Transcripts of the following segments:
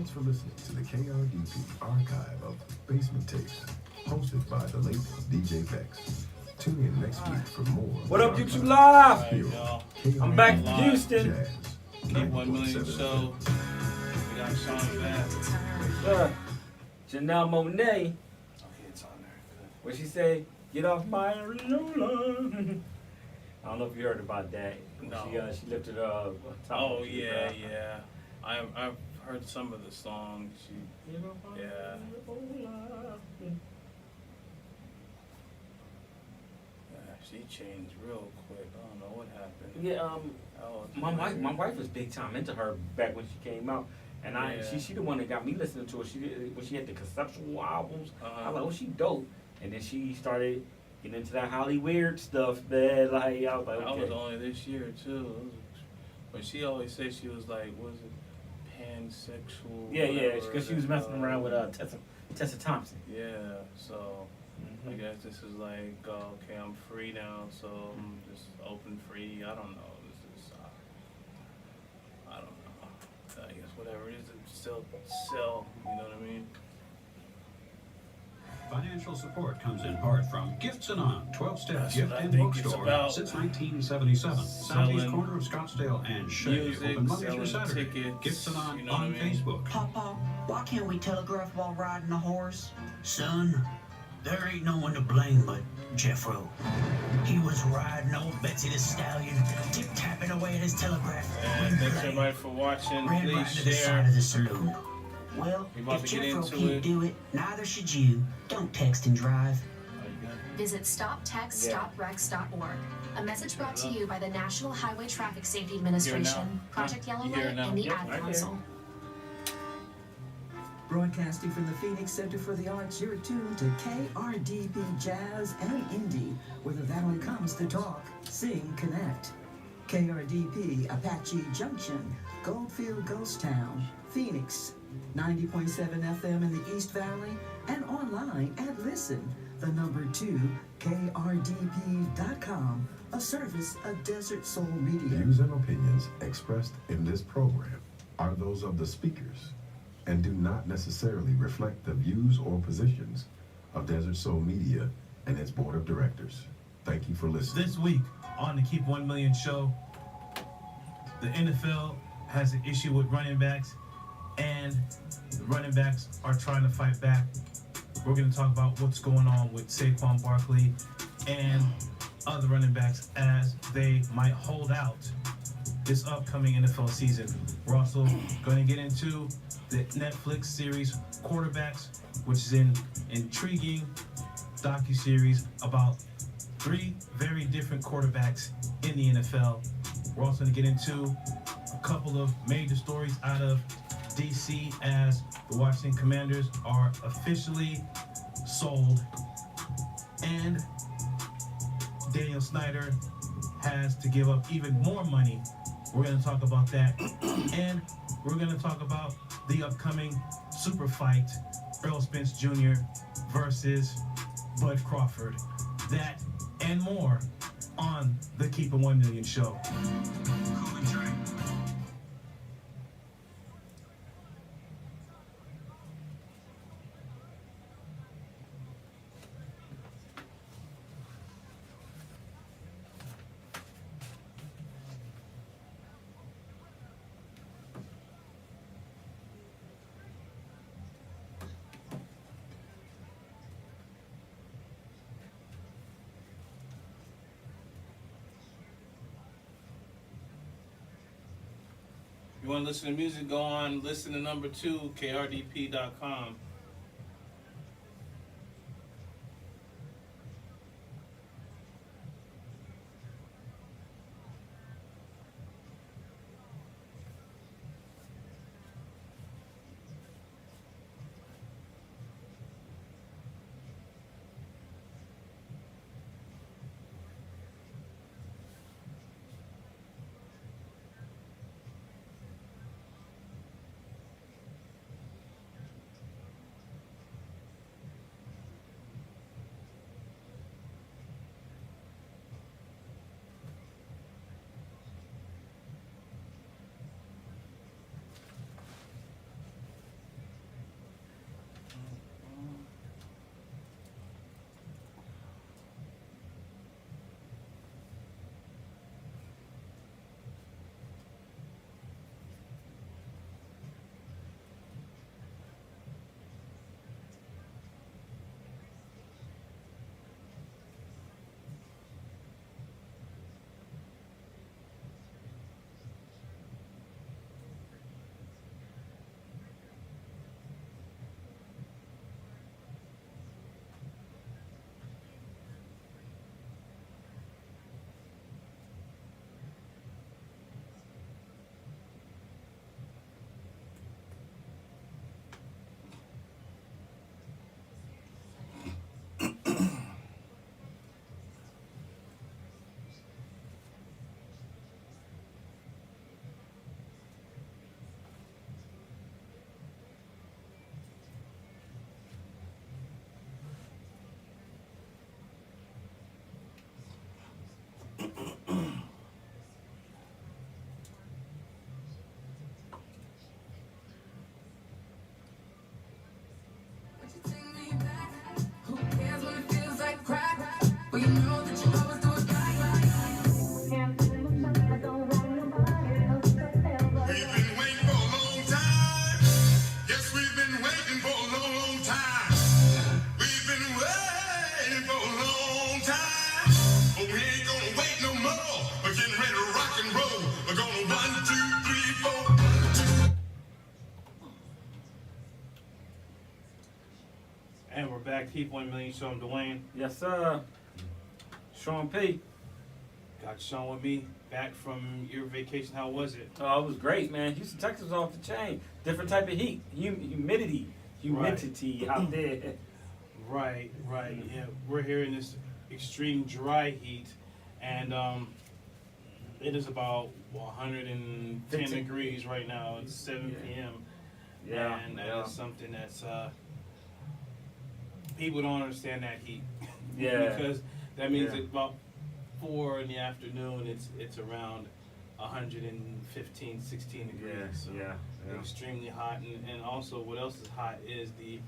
Thanks for listening to the KRDP archive of Basement Tapes, hosted by the late DJ Vex. Tune in next week for more. What up, YouTube Live? Right, y'all. I'm back from Houston. Jazz, Keep 1 million show. We got Sean back. Janelle Monáe. Okay, it's on there. Good. What she say? Get off my areola. I don't know if you heard about that. No. She lifted up. Oh yeah, yeah. I've heard some of the songs. Yeah. She changed real quick. I don't know what happened. Yeah, my wife was big time into her back when she came out, and she the one that got me listening to her. When she had the conceptual albums, I was like, oh, she dope. And then she started getting into that Holly Weird stuff. That I was like, okay. That was only this year too. But she always said she was like, was it pansexual? Yeah, because she was messing around with Tessa Thompson. Yeah, so. I guess this is like, okay, I'm free now, so I'm just open free. I don't know. This is, I don't know. I guess whatever it is, it's still sell. You know what I mean? Financial support comes in part from Gifts and On, 12-step gift and bookstore since 1977. Southeast corner of Scottsdale and Shea. Music, Open Monday through selling Saturday. tickets, Gifts and On you know on what I mean? Facebook. Papa, why can't we telegraph while riding a horse? Son, there ain't no one to blame but Jeffro. He was riding old Betsy the Stallion, tip-tapping away at his telegraph. And thanks everybody for watching. Ran Please right to the side share. of the saloon. Well, We about if to get Jeffro into can't it. do it, neither should you. Don't text and drive. Visit StopTextStopWrecks.org. A message brought to you by the National Highway Traffic Safety Administration, Project Yellow Light, and the Ad Council. Broadcasting from the Phoenix Center for the Arts, you're tuned to KRDP Jazz and Indie, whether that one comes to talk, sing, connect. KRDP, Apache Junction, Goldfield Ghost Town, Phoenix, 90.7 FM in the East Valley, and online at Listen, the number 2, KRDP.com, a service of Desert Soul Media. Views and opinions expressed in this program are those of the speakers and do not necessarily reflect the views or positions of Desert Soul Media and its board of directors. Thank you for listening. This week on the Keep 1 Million show, the NFL has an issue with running backs, and the running backs are trying to fight back. We're going to talk about what's going on with Saquon Barkley and other running backs as they might hold out this upcoming NFL season. We're also going to get into the Netflix series Quaterbacks, which is an intriguing docuseries about 3 very different quarterbacks in the NFL. We're also going to get into a couple of major stories out of DC as the Washington Commanders are officially sold, and Daniel Snyder has to give up even more money. We're going to talk about that, and we're going to talk about the upcoming super fight, Earl Spence Jr. versus Bud Crawford. That and more on the Keep It 1 Million show. You want to listen to music? Go on. Listen to number 2, KRDP.com. Well, you know that you always do it We've been waiting for a long time. Yes, we've been waiting for a long, long time. We've been waiting for a long time. But we ain't gonna wait no more. We're getting ready to rock and roll. We're gonna 1, 2, 3, 4. And we're back. Keep 1 million. Show him Dwayne. Yes, sir. Sean P. Got Sean with me. Back from your vacation. How was it? Oh, it was great, man. Houston, Texas was off the chain. Different type of heat. Humidity out there. Right. Yeah, we're here in this extreme dry heat, and it is about 110 degrees right now. It's 7 p.m. Yeah, and that is something that's people don't understand that heat. Yeah, because that means at about 4 in the afternoon, it's around 115, 16 degrees. So extremely hot, and also what else is hot is the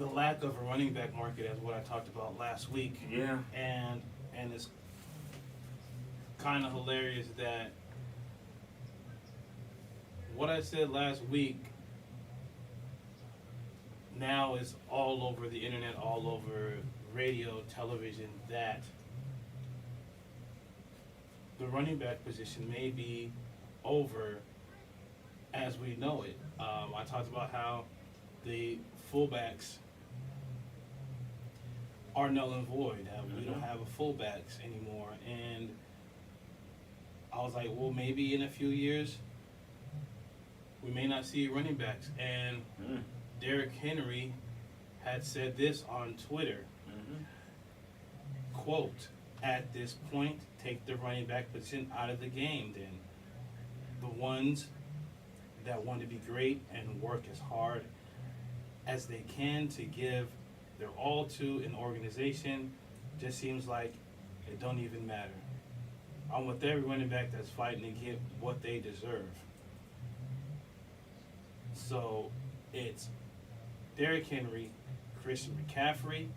lack of a running back market, as what I talked about last week. Yeah, and it's kind of hilarious that what I said last week now is all over the internet, all over radio, television, that the running back position may be over as we know it. I talked about how the fullbacks are null and void. We don't have a fullbacks anymore, and I was like, well, maybe in a few years we may not see running backs. And Derrick Henry had said this on Twitter, quote, at this point, take the running back position out of the game then. The ones that want to be great and work as hard as they can to give their all to an organization, just seems like it don't even matter. I'm with every running back that's fighting to get what they deserve. So it's Derrick Henry, Christian McCaffrey.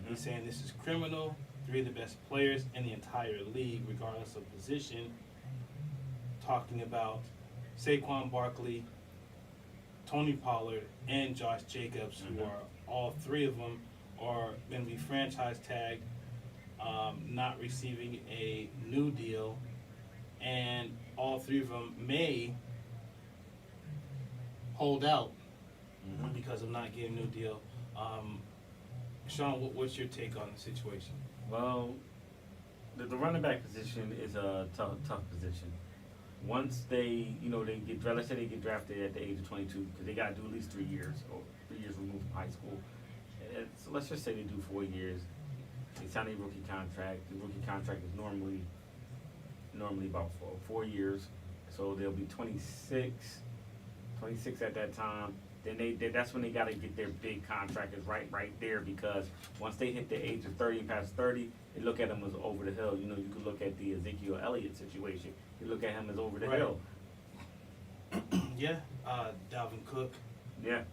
He's saying this is criminal. 3 of the best players in the entire league, regardless of position. Talking about Saquon Barkley, Tony Pollard, and Josh Jacobs, who are all 3 of them are going to be franchise tagged, not receiving a new deal, and all 3 of them may hold out because of not getting a new deal. Sean, what's your take on the situation? Well, the running back position is a tough position. Once they get drafted, let's say they get drafted at the age of 22, because they got to do at least 3 years, or 3 years removed from high school. So let's just say they do 4 years. They sign a rookie contract. The rookie contract is normally about 4 years. So they'll be 26 at that time. Then that's when they got to get their big contract is right there, because once they hit the age of 30 and past 30, they look at them as over the hill. You could look at the Ezekiel Elliott situation. You look at him as over the hill. Yeah, Dalvin Cook. Yeah.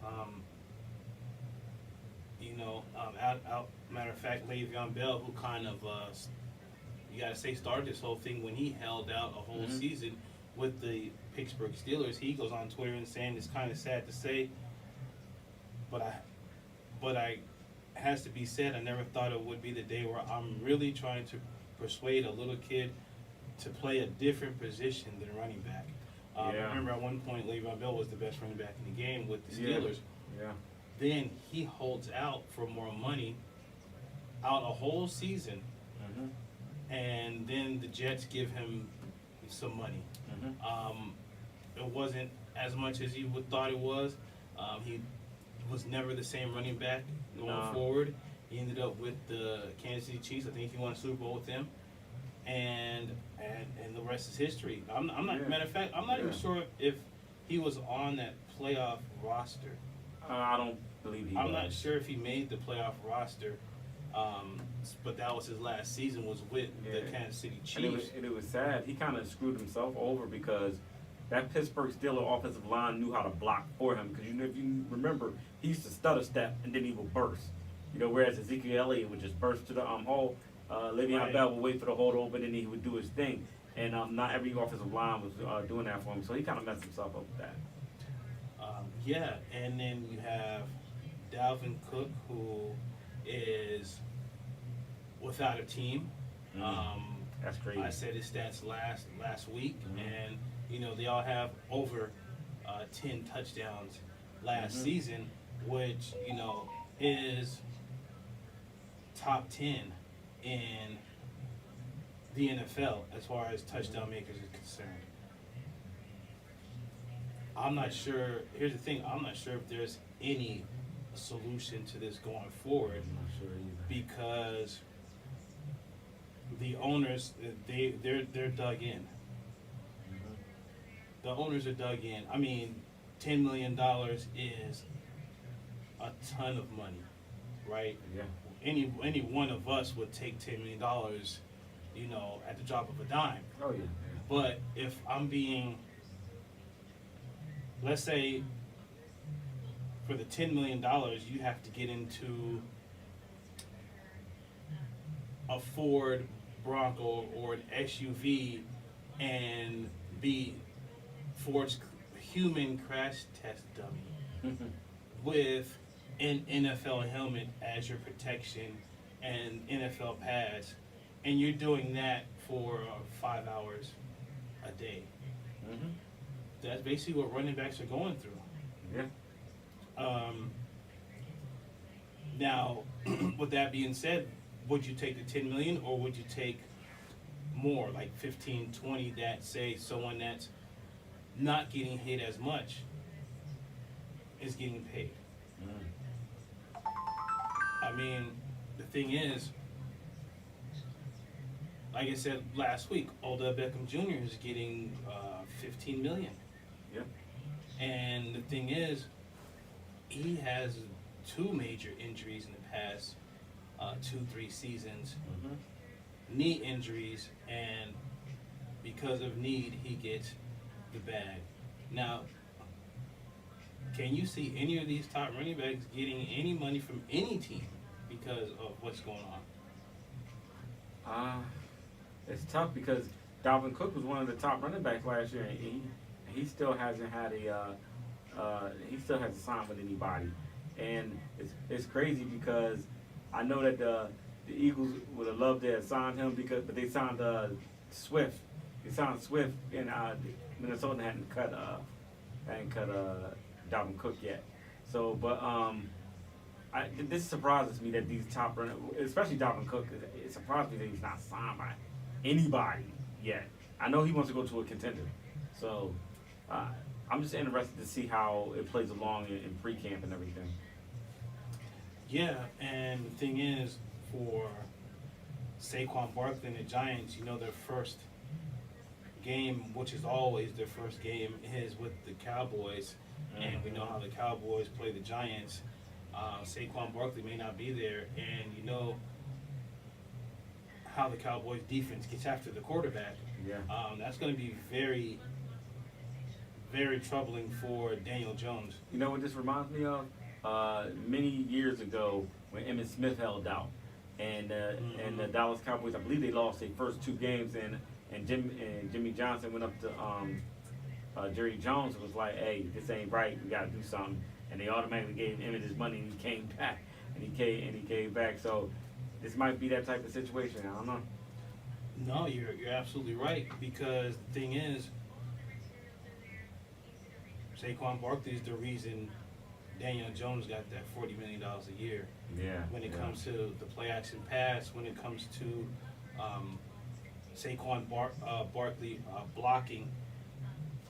Matter of fact, Le'Veon Bell, who kind of, you got to say, started this whole thing when he held out a whole season with the Pittsburgh Steelers. He goes on Twitter and saying it's kind of sad to say, but I has to be said, I never thought it would be the day where I'm really trying to persuade a little kid to play a different position than running back. I remember at one point Le'Veon Bell was the best running back in the game with the Steelers. Yeah. Then he holds out for more money, out a whole season, and then the Jets give him some money. It wasn't as much as you would thought it was. He was never the same running back going forward. He ended up with the Kansas City Chiefs. I think he won a Super Bowl with them, and the rest is history. I'm not. Matter of fact, I'm not even sure if he was on that playoff roster. I don't believe he was. I'm not sure if he made the playoff roster. But that was his last season, was with the Kansas City Chiefs. And it was sad. He kind of screwed himself over, because that Pittsburgh Steelers offensive line knew how to block for him. Because if you remember, he used to stutter step and then he would burst. You know, whereas Ezekiel Elliott would just burst to the hole. Le'Veon Bell would wait for the hole to open, and he would do his thing. And not every offensive line was doing that for him, so he kind of messed himself up with that. Yeah, and then you have Dalvin Cook, who is without a team. That's crazy. I said his stats last week, and you know they all have over 10 touchdowns last season, which you know is top 10 in the NFL as far as touchdown makers is concerned. I'm not sure. Here's the thing. I'm not sure if there's any solution to this going forward. I'm not sure either. Because the owners, they're dug in. The owners are dug in. I mean, $10 million is a ton of money, right? Yeah. Any one of us would take $10 million, you know, at the drop of a dime. Oh yeah. But if I'm being, let's say, for the $10 million, you have to get into a Ford Bronco or an SUV and be Ford's human crash test dummy with an NFL helmet as your protection and NFL pads, and you're doing that for 5 hours a day. That's basically what running backs are going through. Yeah. Now, with that being said, would you take the $10 million or would you take more, like 15, 20, that say someone that's not getting paid as much is getting paid? I mean, the thing is, like I said last week, Odell Beckham Jr. is getting $15 million. Yep. And the thing is, he has 2 major injuries in the past 2-3 seasons. Knee injuries, and because of need, he gets the bag. Now, can you see any of these top running backs getting any money from any team because of what's going on? It's tough because Dalvin Cook was one of the top running backs last year, and he still hasn't had he still hasn't signed with anybody, and it's crazy because I know that the Eagles would have loved to have signed him but they signed Swift. They signed Swift, and Minnesota hadn't cut Dalvin Cook yet. So, but this surprises me that these top running, especially Dalvin Cook, it surprised me that he's not signed by anybody yet. I know he wants to go to a contender, so I'm just interested to see how it plays along in pre-camp and everything. Yeah, and the thing is, for Saquon Barkley and the Giants, you know, their first game, which is always their first game, is with the Cowboys, and we know how the Cowboys play the Giants. Saquon Barkley may not be there, and you know how the Cowboys defense gets after the quarterback. Yeah. That's going to be very, very troubling for Daniel Jones. You know what this reminds me of? Many years ago when Emmitt Smith held out, and the Dallas Cowboys, I believe they lost their first 2 games, and Jimmy Johnson went up to Jerry Jones and was like, "Hey, this ain't right. We got to do something." And they automatically gave Emmitt his money, and he came back, and he came back. So this might be that type of situation. I don't know. No, you're absolutely right, because the thing is, Saquon Barkley is the reason Daniel Jones got that $40 million a year. Yeah. When it comes to the play action pass, when it comes to Saquon Barkley blocking,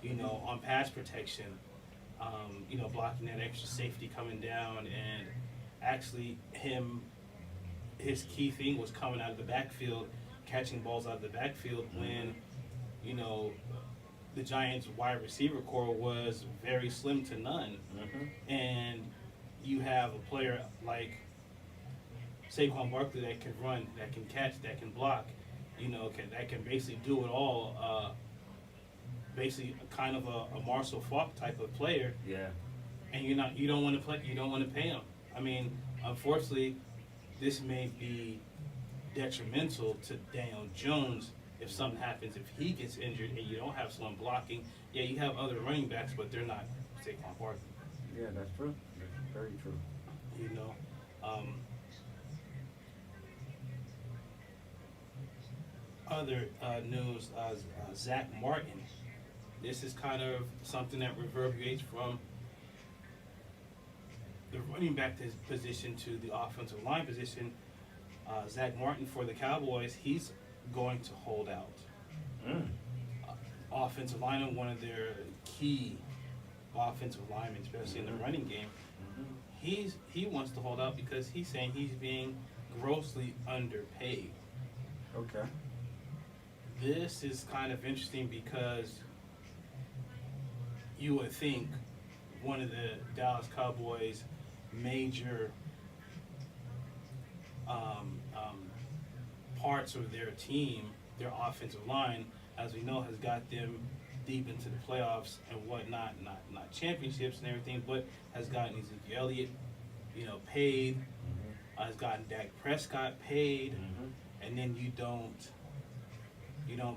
you know, on pass protection, you know, blocking that extra safety coming down, and actually his key thing was coming out of the backfield, catching balls out of the backfield when, you know, the Giants' wide receiver core was very slim to none. And you have a player like Saquon Barkley that can run, that can catch, that can block, you know, that can basically do it all. Basically, kind of a Marcel Falk type of player. Yeah. And you don't want to pay him. I mean, unfortunately, this may be detrimental to Daniel Jones if something happens, if he gets injured and you don't have someone blocking. Yeah, you have other running backs, but they're not Saquon Barkley. Yeah, that's true. That's very true. You know, other news, Zach Martin. This is kind of something that reverberates from the running back position to the offensive line position. Zach Martin for the Cowboys, he's going to hold out. Offensive lineman, one of their key offensive linemen, especially in the running game. He wants to hold out because he's saying he's being grossly underpaid. Okay. This is kind of interesting because you would think one of the Dallas Cowboys' major parts of their team, their offensive line, as we know, has got them deep into the playoffs and whatnot, not championships and everything, but has gotten Ezekiel Elliott, paid, has gotten Dak Prescott paid, and then you don't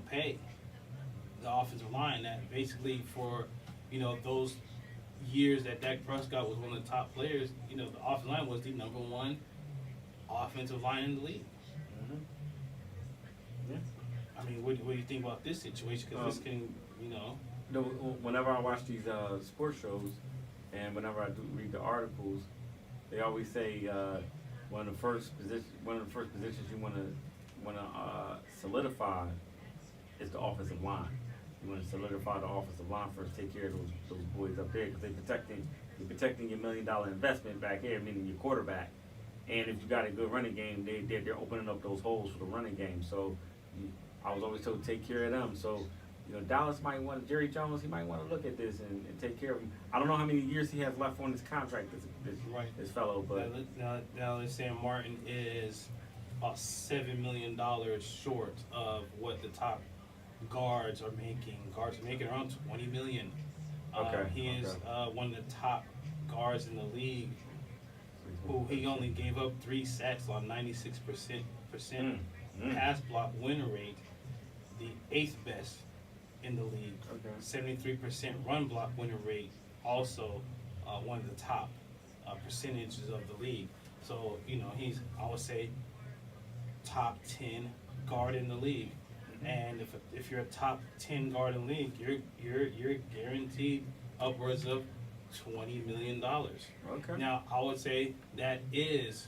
pay the offensive line. That basically for those years that Dak Prescott was one of the top players, the offensive line was the number one offensive line in the league. Yeah. I mean, what do you think about this situation? Because this can, Whenever I watch these sports shows, and whenever I do read the articles, they always say one of the first positions you want to solidify is the offensive line. You want to solidify the offensive line first. Take care of those boys up there because you're protecting your $1 million investment back here, meaning your quarterback. And if you got a good running game, they're opening up those holes for the running game. So I was always told take care of them. So Dallas might want Jerry Jones. He might want to look at this and take care of him. I don't know how many years he has left on his contract. This fellow, but now they're saying Martin is about $7 million short of what the top guards are making. Guards are making around $20 million. He is one of the top guards in the league. Who he only gave up 3 sacks on 96% pass block winner rate, the 8th best in the league. 73% run block winner rate, also one of the top percentages of the league. So he's, I would say, top 10 guard in the league. And if you're a top 10 guard in the league, you're guaranteed upwards of $20 million. Okay. Now, I would say that is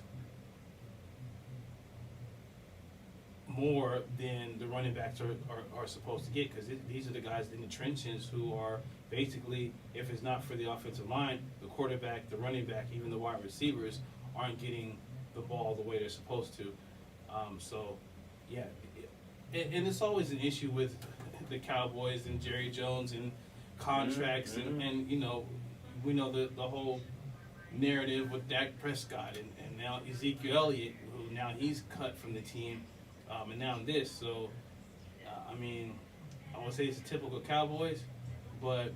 more than the running backs are supposed to get, because these are the guys in the trenches who are basically, if it's not for the offensive line, the quarterback, the running back, even the wide receivers aren't getting the ball the way they're supposed to. And it's always an issue with the Cowboys and Jerry Jones and contracts and we know the whole narrative with Dak Prescott and now Ezekiel Elliott, who now he's cut from the team, and now this. So, I would say it's a typical Cowboys, but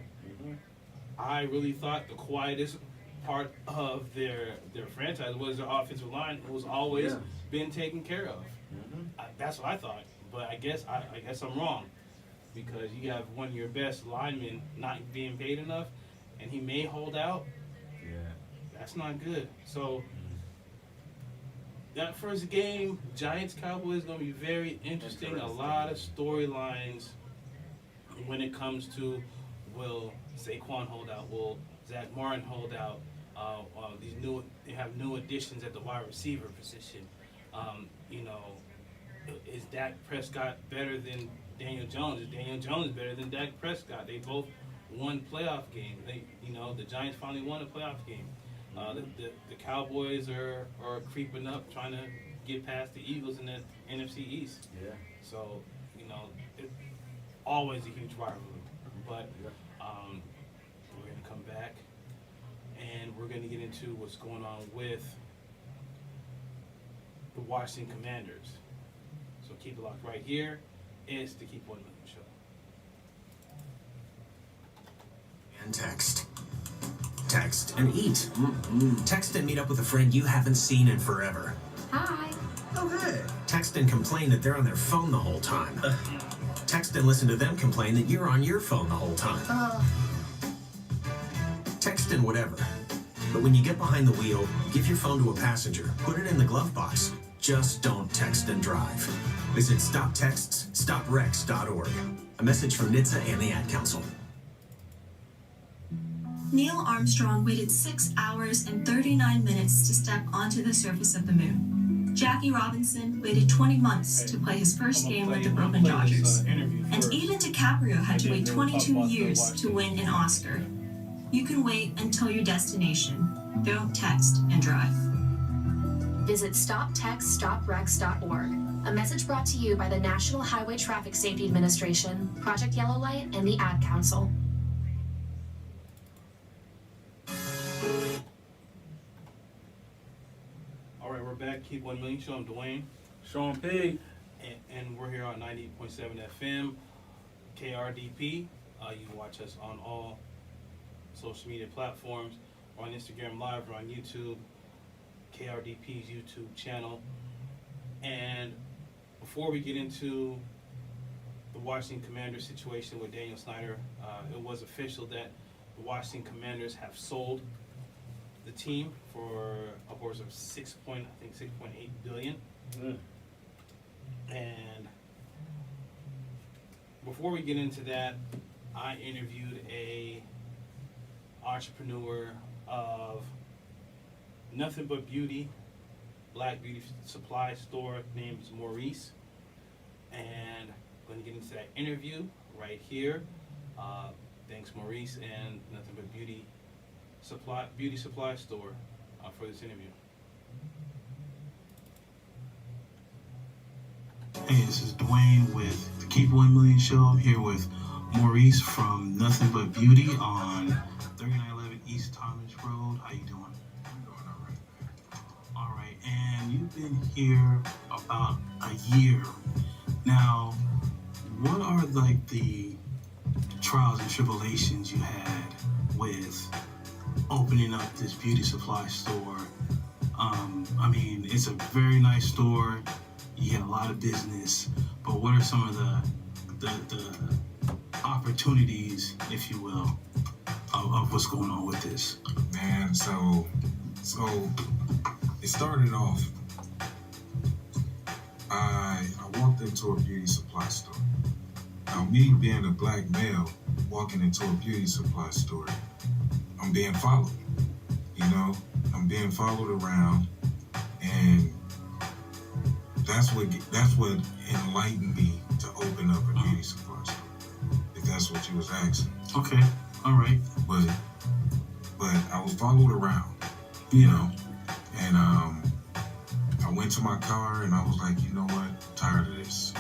I really thought the quietest part of their franchise was their offensive line. It was always been taken care of. That's what I thought, but I guess I'm wrong, because you have one of your best linemen not being paid enough, and he may hold out. Yeah, that's not good. So that first game, Giants-Cowboys, is going to be very interesting. A lot of storylines when it comes to, will Saquon hold out? Will Zach Martin hold out? They have new additions at the wide receiver position. Is Dak Prescott better than Daniel Jones? Is Daniel Jones better than Dak Prescott? They both won playoff games. The Giants finally won a playoff game. The Cowboys are creeping up, trying to get past the Eagles in the NFC East. Yeah. So it's always a huge rivalry. But we're gonna come back and we're gonna get into what's going on with the Washington Commanders. So keep it locked right here. It's the Keep 1 Million Show. And text. Text and eat. Text and meet up with a friend you haven't seen in forever. Hi. Oh, hey. Text and complain that they're on their phone the whole time. Text and listen to them complain that you're on your phone the whole time. Text and whatever. But when you get behind the wheel, give your phone to a passenger. Put it in the glove box. Just don't text and drive. Visit StopTextsStopWrecks.org. A message from NHTSA and the Ad Council. Neil Armstrong waited 6 hours and 39 minutes to step onto the surface of the moon. Jackie Robinson waited 20 months to play his first game with the Brooklyn Dodgers. And even DiCaprio had to wait 22 years to win an Oscar. You can wait until your destination. Don't text and drive. Visit StopTextsStopWrecks.org. A message brought to you by the National Highway Traffic Safety Administration, Project Yellow Light, and the Ad Council. All right, we're back. Keep 1 Million Show. I'm Dwayne. Sean P. And we're here on 98.7 FM, KRDP. You can watch us on all social media platforms. We're on Instagram Live. We're on YouTube, KRDP's YouTube channel. And before we get into the Washington Commanders situation with Daniel Snyder, it was official that the Washington Commanders have sold the team for upwards of $6.8 billion. And before we get into that, I interviewed a entrepreneur of Nothing But Beauty, Black Beauty Supply Store, named Maurice. And I'm going to get into that interview right here. Thanks Maurice and Nothing But Beauty Supply Store for this interview. Hey, this is Dwayne with the Keep 1 Million Show. I'm here with Maurice from Nothing But Beauty on 3911 East Thomas Road. How you doing? I'm doing all right. All right, and you've been here about a year. Now, what are like the trials and tribulations you had with opening up this beauty supply store? I mean, it's a very nice store. You get a lot of business, but what are some of the opportunities, if you will, of what's going on with this? Man, so it started off, I walked into a beauty supply store. Now, me being a black male walking into a beauty supply store, I'm being followed, you know? I'm being followed around, and that's what enlightened me to open up a beauty supply store, if that's what you was asking. Okay, all right. But I was followed around, you know, and I went to my car and I was like, you know what, I'm tired of this.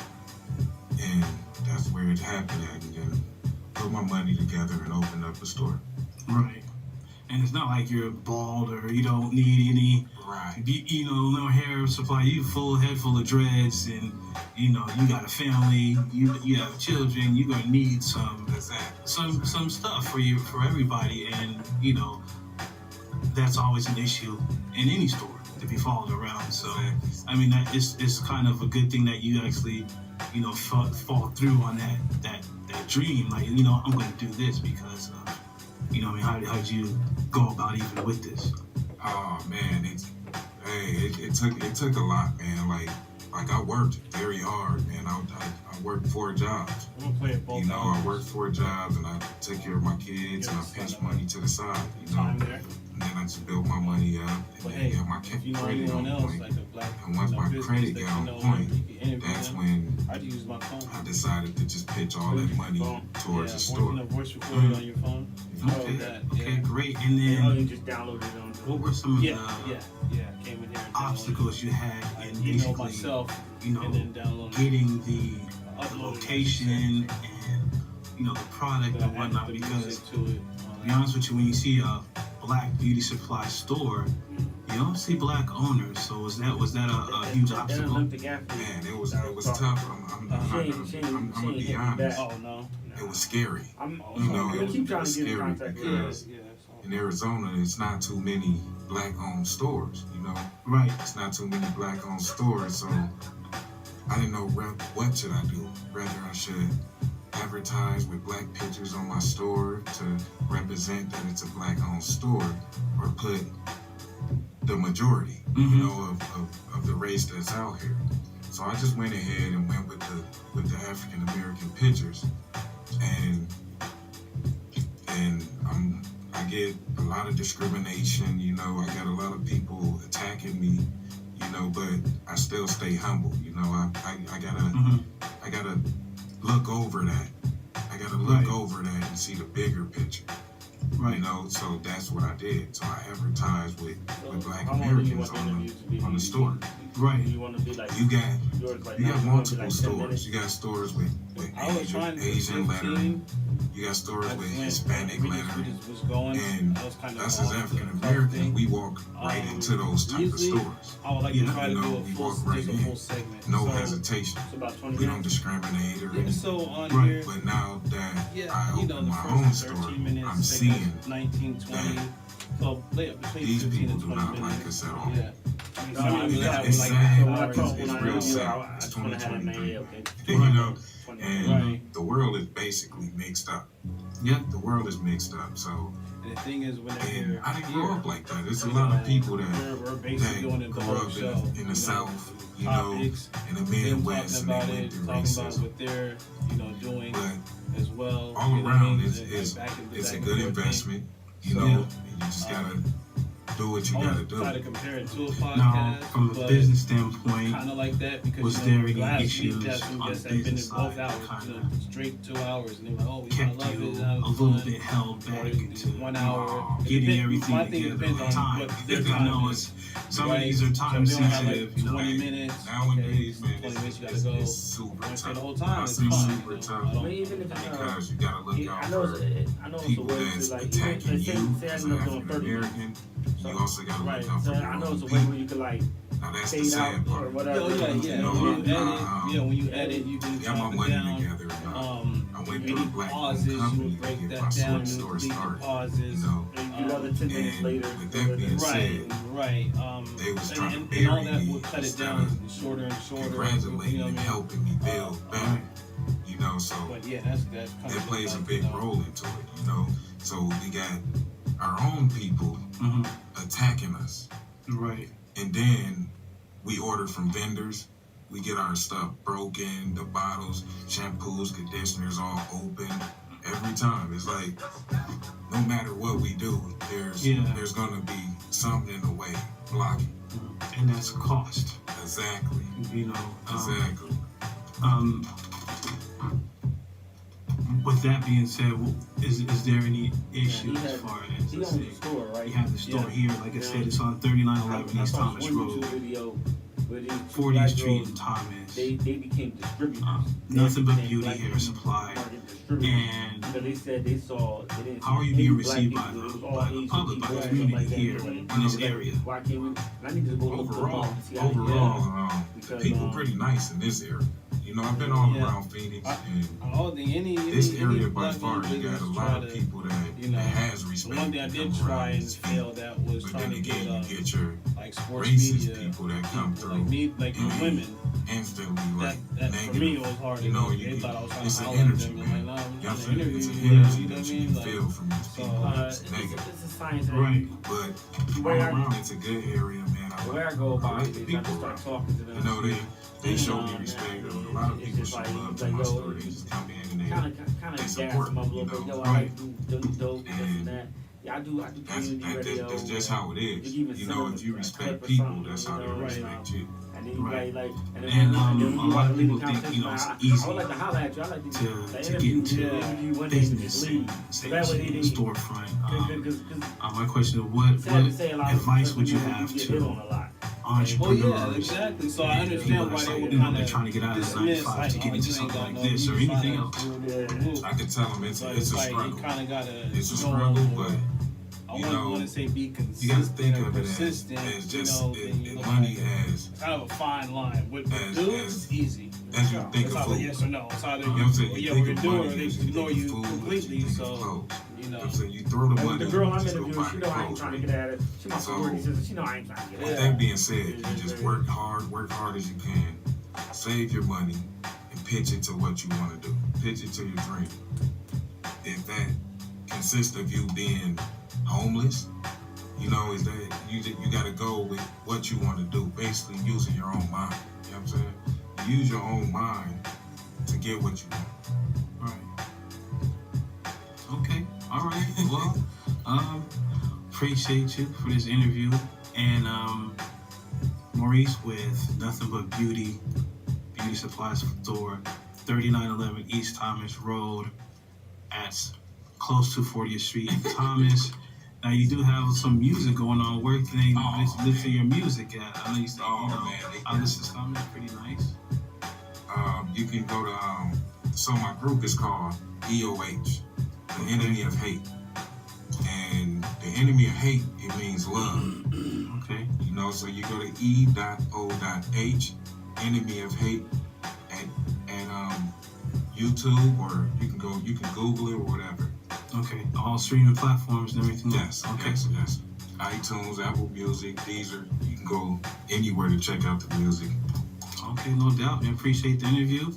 And that's where it happened at, and then put my money together and opened up a store. Right. And it's not like you're bald or you don't need any, no hair supply. You head full of dreads, and you got a family. You have children. You're gonna need some stuff for everybody, and that's always an issue in any store, to be followed around. So I mean, that it's kind of a good thing that you actually fall through on that dream. Like, I'm going to do this because how did you go about even with this? Oh man, it took a lot, man. Like I worked very hard, man. I worked 4 jobs. I'm gonna play it both. I worked 4 jobs, and I took care of my kids, and I pinched money to the side. And then I just built my money up, and then got my credit on point. And once my credit got on point, that's when I decided to just pitch all that money towards the store. Okay, great. And then you just downloaded it on. What were some of the came in here and obstacles you had in basically, myself, getting the location and the product and whatnot? Because to be honest with you, when you see a black beauty supply store, you don't see black owners. So was that a huge obstacle? Man, it was tough. I'm gonna be honest. Oh no. It was scary. Keep trying to get in contact with us. in Arizona, it's not too many black-owned stores, you know? Right. It's not too many black-owned stores, so I didn't know what should I do. Whether I should advertise with black pictures on my store to represent that it's a black-owned store, or put the majority, you know, of the race that's out here. So I just went ahead and went with the African American pictures, and I get a lot of discrimination. You know, I got a lot of people attacking me. You know, but I still stay humble. You know, I gotta look over that. I gotta look over that and see the bigger picture. Right. You know, so that's what I did. So I advertised with Black Americans on the store. Right. You want to be like you got multiple like stores. You got stores with Asian lettering. You got stores with Hispanic lettering. And us as African Americans, we walk right into those type of stores. I would like to try to do a we full, walk right just a in. whole segment. No So, hesitation. it's about 20 We don't minutes. discriminate or Yeah, anything. so on here, But now that yeah, I you know, open the my own first store, 13 minutes, I'm second, seeing 19, 20. that So between these 15 people and do 20 not minutes. like us at all. Yeah. No, I mean, that it's was sad. when I talk, It's when I real interview, sad. I It's just want to have it, man. 2023. Yeah, okay. You know, 20. and the world is basically mixed up. Yeah, the world is mixed up. So, And the thing is, whenever and you're I didn't grow up like that. There's a you lot know, of people we're that basically doing it the grew whole up show. in you the know, South, you know, topics, in the them Midwest, talking and about they went it, through talking about racism. what they're, doing But as well. all you know what I around, mean? it's Back in the a back and good forth thing. investment. You So, know, and you just gotta do what you I gotta want to do. try to compare it to a podcast. Now, from a but business standpoint, kind of like that because was you know, there any last issues week, that's some on guests the have been in business both side hours, that you know, kinda straight 2 hours, and they're like, oh, I kept love you it, a little bit held or back into 1 hour, It getting depends- everything my thing together depends on on time? what their Because I time know is, some right? of these are So time if they only have, like, sensitive. You know, 20 minutes. Nowadays, okay, man, 20 minutes, you gotta it's go. super Once tough. the whole time, I it's say fine. super tough I don't- But even if because you gotta look out I know for it's a people way that's to like, attacking say you I as know an it's on African 30 minutes. American. So, You also gotta right, look out so for your I know own it's a way people. where you can like Now that's the fade sad out or part. whatever. Yeah, You when know, you edit, I- when you edit, you can got my chop it money down. together. And, I went to Any a black pauses, you company would to break get that my down, you store would delete the started. pauses. You know, And you do another 10 minutes and later. with that being Right, said, right. they was trying to and all bury that me would cut it instead down of shorter and shorter. congratulating you know what and I mean? helping me build better. You know, so But yeah, that's kind that of plays a like, big you know, role into it. You know, so we got our own people attacking us. right. And then we order from vendors. We get our stuff broken, the bottles, shampoos, conditioners all open. Every time. It's like, no matter what we do, there's gonna be something in the way blocking. And that's cost. Exactly. You know, Exactly. With that being said, is there any issue he as had- far as He let's owns say, the store, right? you have the store Yeah. here, like I Yeah. said, it's on 3911 I East saw Thomas one Road, YouTube video where these 40th black Street girls, and Thomas. They became distributors. Nothing but They beauty black hair people supply. market distributors. And Because they said they saw, they didn't how are you see being any black received by people. It was the, all by the Asian public, by people the and community stuff like that. here Like, in this like, area? Why can't we? And I need to go look them Overall, up and see how they overall, people pretty nice in this area. You know, I've been all around Phoenix, and this area by far, you got a lot of people that has respect. One thing I did try and fail that was But trying then to get again, you get your like sports racist media people that come through, like me, like the and women. instantly like That negative. for me it was hard. You know, they thought I was trying it's to an holler at energy, them. man. I'm like, no, Y'all I'm feel interview it's an you. energy You know that what I you mean? can Like, feel from these people. It's negative. It's a science. Right. But all Where I- around, it's a good area, man. The way I go about like it the is I people just start around. talking to them. You know, they show me man, respect. A lot of it's people just show like- love to like, my yo, store. They just come in and kind they of gas support, them up a you little bit. know. Yo, I like dope, this and that. Yeah, I do community radio. That's just how it is. You You know, if you respect or people, something, that's you how they know, respect you. And then you Right. like, and then And, when a you lot of lead the people think, conversation, you know, it's I easy would like to holler at you. I like to to interview, get into interview one day and business just and leave. say That way in they the storefront. Because My question is, what sad to say, a lot of advice would you people have get hit on to a lot. entrepreneurs? Oh yeah, exactly. So I understand People why that's they like, would you know, kind they're of trying to get out of the 9 to 5 to get into something like this or anything else. I can tell them it's a struggle. You kind of gotta. It's a struggle, but I you wouldn't know, want to say be consistent. you got to think or of it persistent, as just then you look money like as kind of a fine line. With as- dudes, it's easy. as you think It's of either food. yes or no. It's either You know what I'm saying? yeah, You we're think gonna of do it, or money they as you ignore think of you food, as you completely. think of So clothes. You know. I'm saying you throw the money. The girl you I'm just go interviewing, buy she the know I ain't clothes, trying to right? get at it. She my So, sorority sister. She know I ain't trying to get With at it. that being said, you just work hard as you can, save your money, and pitch it to what you want to do. Pitch it to your dream. If that consists of you being homeless, you know, is that you got to go with what you want to do, basically using your own mind. You know what I'm saying? You use your own mind to get what you want. Right. Okay. All right. Well, appreciate you for this interview. And Maurice with Nothing But Beauty Supply Store, 3911 East Thomas Road at close to 40th Street in Thomas. Now you do have some music going on. Where can they listen to your music at? I know you said, I listen to some. It's pretty nice. You can go to, so my group is called EOH, the Enemy of Hate. And the Enemy of Hate, it means love. Okay. You know, so you go to E.O.H, Enemy of Hate, at YouTube, or you can Google it or whatever. Okay, all streaming platforms and everything. Yes, okay. Yes. iTunes, Apple Music, Deezer. You can go anywhere to check out the music. Okay, no doubt. And appreciate the interview.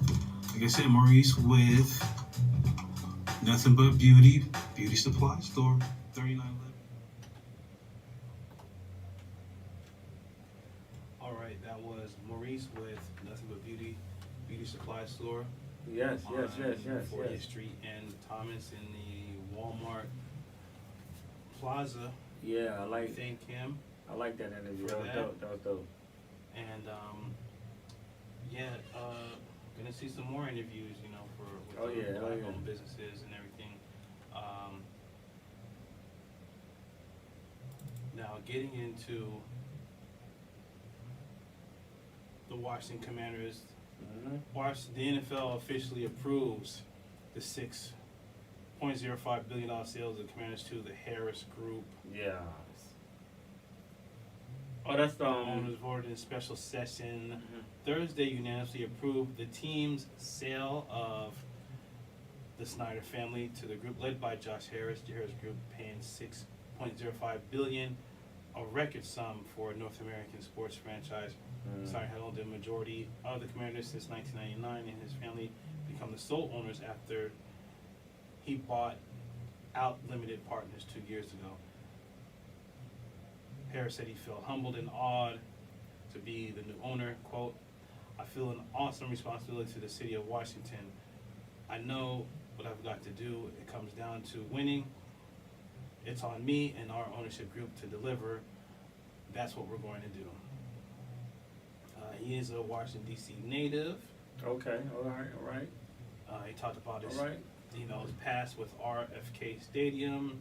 Like I said, Maurice with Nothing But Beauty Supply Store, 3911. All right, that was Maurice with Nothing But Beauty Supply Store. Yes. 40th Street and Thomas in the Walmart Plaza. Yeah, I like. Thank him. I like that interview. For That was dope. And gonna see some more interviews, you know, for black-owned businesses and everything. Now getting into the Washington Commanders. The NFL officially approves the $6.05 billion sales of the Commanders to the Harris Group. Yeah. Oh, that's the owners voted in special session Thursday unanimously approved the team's sale of the Snyder family to the group led by Josh Harris. The Harris Group paying $6.05 billion, a record sum for a North American sports franchise. Snyder had owned the majority of the Commanders since 1999, and his family become the sole owners after he bought out limited partners 2 years ago. Harris said he felt humbled and awed to be the new owner. Quote, "I feel an awesome responsibility to the city of Washington. I know what I've got to do. It comes down to winning. It's on me and our ownership group to deliver. That's what we're going to do." He is a Washington, D.C. native. Okay, all right. He talked about his, his past with RFK Stadium.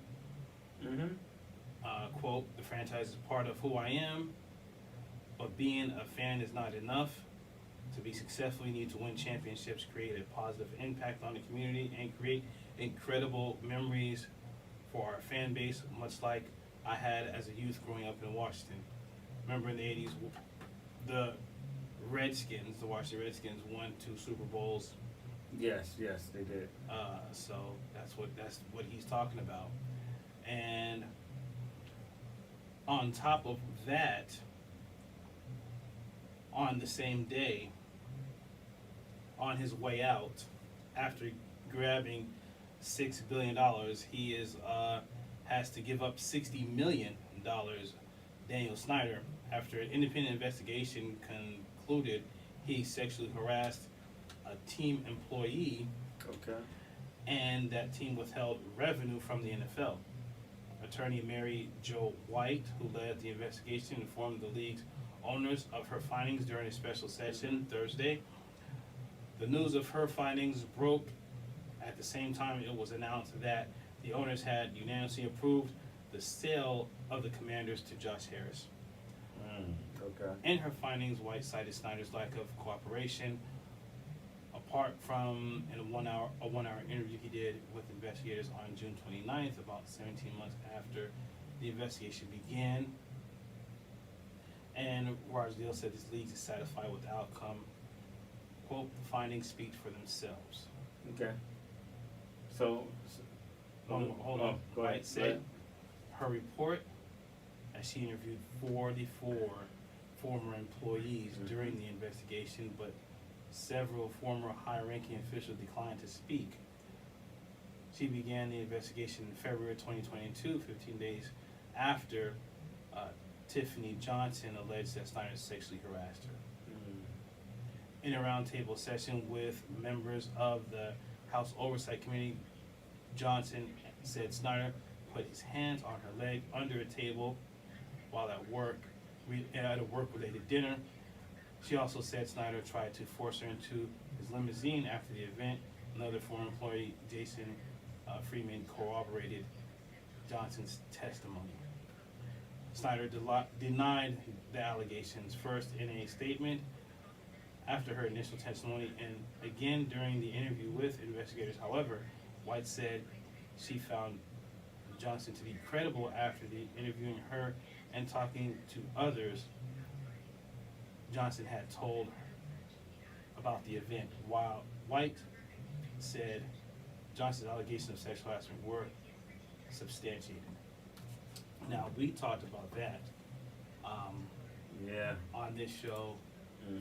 Quote, "The franchise is part of who I am, but being a fan is not enough. To be successful, you need to win championships, create a positive impact on the community, and create incredible memories for our fan base, much like I had as a youth growing up in Washington." Remember in the 80s, the Redskins, the Washington Redskins, won 2 Super Bowls. Yes, they did. So that's what he's talking about. And on top of that, on the same day, on his way out, after grabbing $6 billion, he has to give up $60 million. Daniel Snyder, after an independent investigation concluded he sexually harassed a team employee. Okay. And that team withheld revenue from the NFL. Attorney Mary Jo White, who led the investigation, informed the league's owners of her findings during a special session Thursday. The news of her findings broke at the same time it was announced that the owners had unanimously approved the sale of the Commanders to Josh Harris. Okay. In her findings, White cited Snyder's lack of cooperation, apart from a one-hour interview he did with investigators on June 29th, about 17 months after the investigation began. And Rajdeel said his league is satisfied with the outcome. Quote, "The findings speak for themselves." Okay. So Hold on. White said her report, as she interviewed 44 former employees during the investigation, but several former high-ranking officials declined to speak. She began the investigation in February 2022, 15 days after Tiffany Johnson alleged that Snyder sexually harassed her. In a roundtable session with members of the House Oversight Committee, Johnson said Snyder put his hands on her leg under a table while at a work-related dinner. She also said Snyder tried to force her into his limousine after the event. Another former employee, Jason Freeman, corroborated Johnson's testimony. Snyder denied the allegations, first in a statement after her initial testimony and again during the interview with investigators. However, White said she found Johnson to be credible after interviewing her and talking to others Johnson had told about the event, while White said Johnson's allegations of sexual harassment were substantiated. Now, we talked about that on this show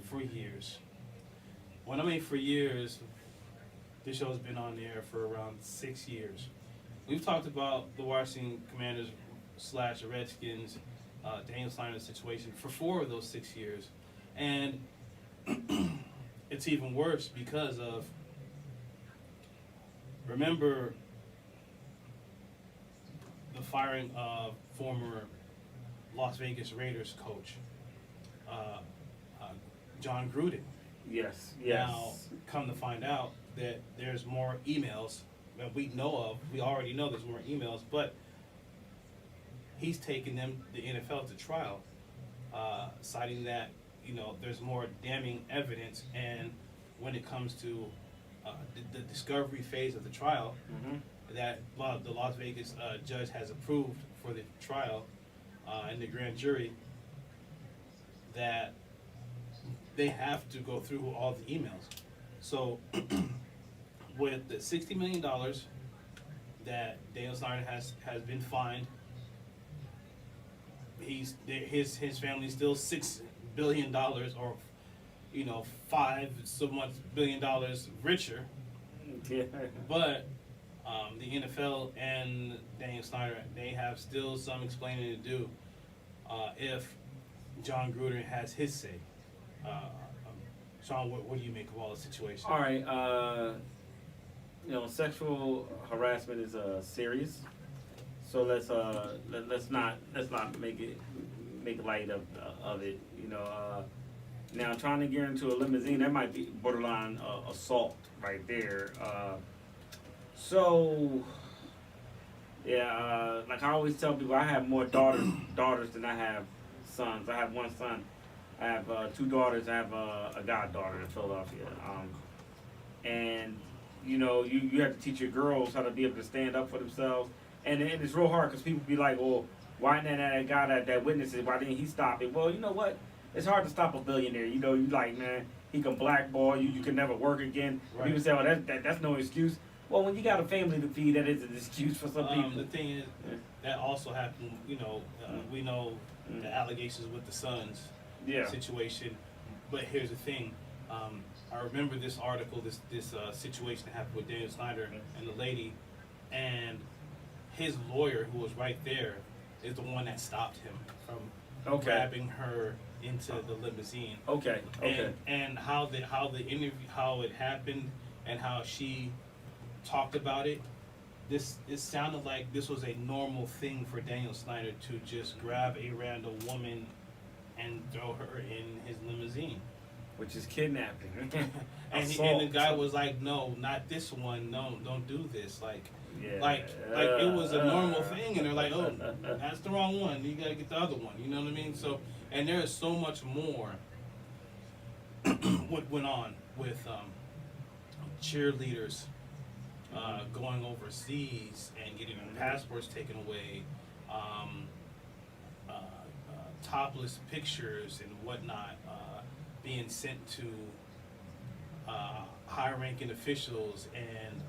for years. When I mean for years, this show's been on the air for around 6 years. We've talked about the Washington Commanders / Redskins, Daniel Snyder's situation for 4 of those 6 years. And it's even worse because of, remember the firing of former Las Vegas Raiders coach, John Gruden. Yes. Now, come to find out that there's more emails that we know of. We already know there's more emails, but he's taken the NFL to trial, citing that, there's more damning evidence, and when it comes to the discovery phase of the trial, that the Las Vegas judge has approved for the trial and the grand jury, that they have to go through all the emails. So with the $60 million that Daniel Snyder has been fined, his family's still $6 billion or $5 so much billion richer. But the NFL and Daniel Snyder, they have still some explaining to do if John Gruden has his say. Sean, what do you make of all the situation? All right, sexual harassment is serious. So let's not make light of it. Now trying to get into a limousine, that might be borderline assault right there. Like I always tell people, I have more daughters than I have sons. I have 1 son. I have 2 daughters. I have a goddaughter in Philadelphia. And you have to teach your girls how to be able to stand up for themselves. And it's real hard because people be like, well, why didn't that guy that witnesses, why didn't he stop it? Well, you know what? It's hard to stop a billionaire. You like, man, he can blackball you. You can never work again. Right. People say, well, that's no excuse. Well, when you got a family to feed, that is an excuse for some people. The thing is, that also happened, we know the allegations with the sons situation. But here's the thing. I remember this article, this situation that happened with Daniel Snyder and the lady, and his lawyer, who was right there, is the one that stopped him from grabbing her into the limousine. And how the interview, how it happened, and how she talked about it. It sounded like this was a normal thing for Daniel Snyder to just grab a random woman and throw her in his limousine, which is kidnapping. and the guy was like, "No, not this one. No, don't do this." Like it was a normal thing, and they're like, "Oh, that's the wrong one. You gotta get the other one." You know what I mean? So, and there is so much more what went on with cheerleaders going overseas and getting their passports taken away, topless pictures and whatnot being sent to high-ranking officials, and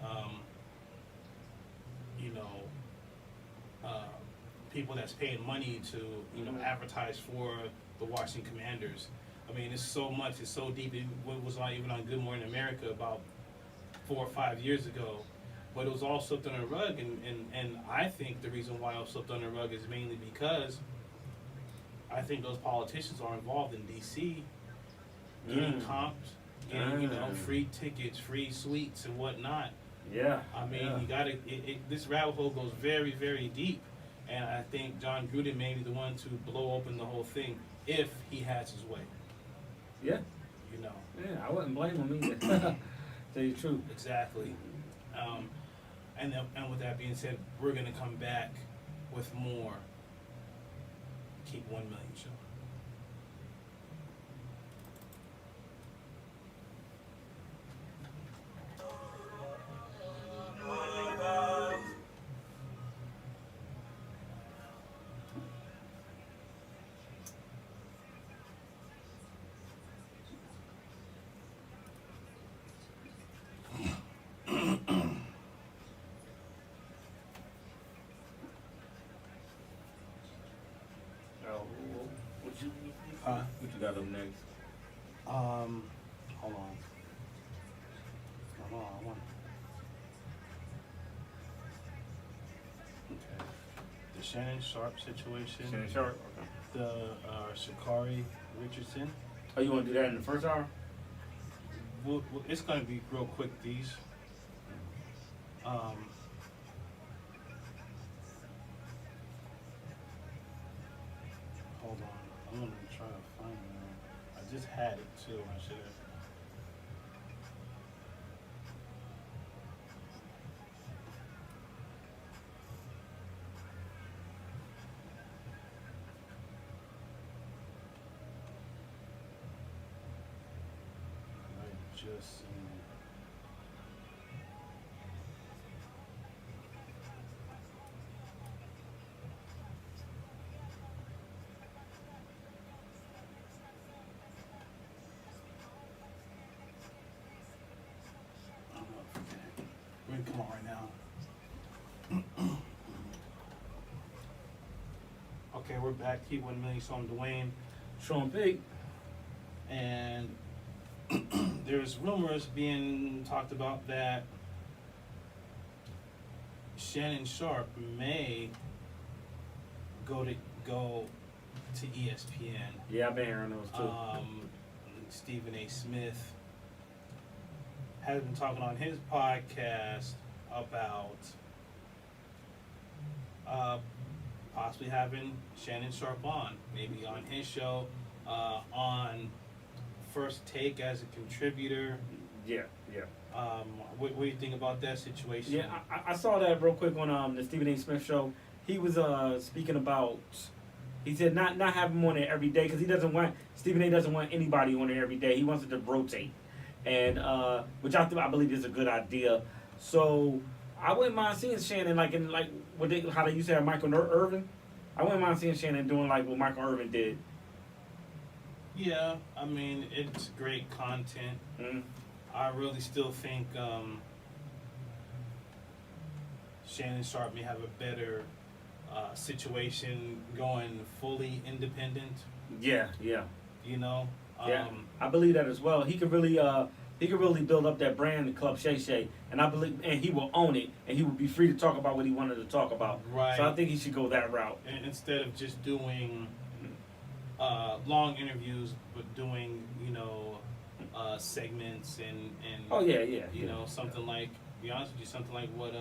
people that's paying money to, you know, advertise for the Washington Commanders. I mean, it's so much, it's so deep. It was not even on Good Morning America about 4 or 5 years ago, but it was all swept under the rug, and I think the reason why it was swept under the rug is mainly because I think those politicians are involved in DC, getting comped, getting, you know, free tickets, free suites and whatnot. Yeah. I mean, you gotta, this rabbit hole goes very, very deep, and I think John Gruden may be the one to blow open the whole thing if he has his way. Yeah. You know. Yeah, I wouldn't blame him either. Tell you the truth. Exactly. And with that being said, we're gonna come back with more Keep 1 Million Show. What you got up next? Hold on. Okay. The Shannon Sharpe situation. Shannon Sharpe? Okay. The Shakari Richardson. Oh, you want to do that in the first hour? Well, it's going to be real quick, these. Hold on. I'm going to try to find it. I just had it, too. I should have. Just seen it. We're gonna come on right now. Okay, we're back. Keep 1 million. So I'm Dwayne. Sean Pig. And there's rumors being talked about that Shannon Sharpe may go to ESPN. Yeah, I've been hearing those too. Stephen A. Smith has been talking on his podcast about possibly having Shannon Sharpe on, maybe on his show, on First Take as a contributor. Yeah. What do you think about that situation? Yeah, I saw that real quick on the Stephen A. Smith show. He was speaking about. He said not have him on there every day because Stephen A. doesn't want anybody on there every day. He wants it to rotate, and which I believe is a good idea. So I wouldn't mind seeing Shannon how they used to have Michael Irvin. I wouldn't mind seeing Shannon doing like what Michael Irvin did. Yeah, I mean, it's great content. Mm-hmm. I really still think Shannon Sharpe may have a better situation going fully independent. Yeah. You know? Yeah, I believe that as well. He could really build up that brand, Club Shay Shay, and he will own it, and he will be free to talk about what he wanted to talk about. Right. So I think he should go that route. And instead of just doing long interviews, but doing, segments and oh yeah, you know, something like, to be honest with you, something like what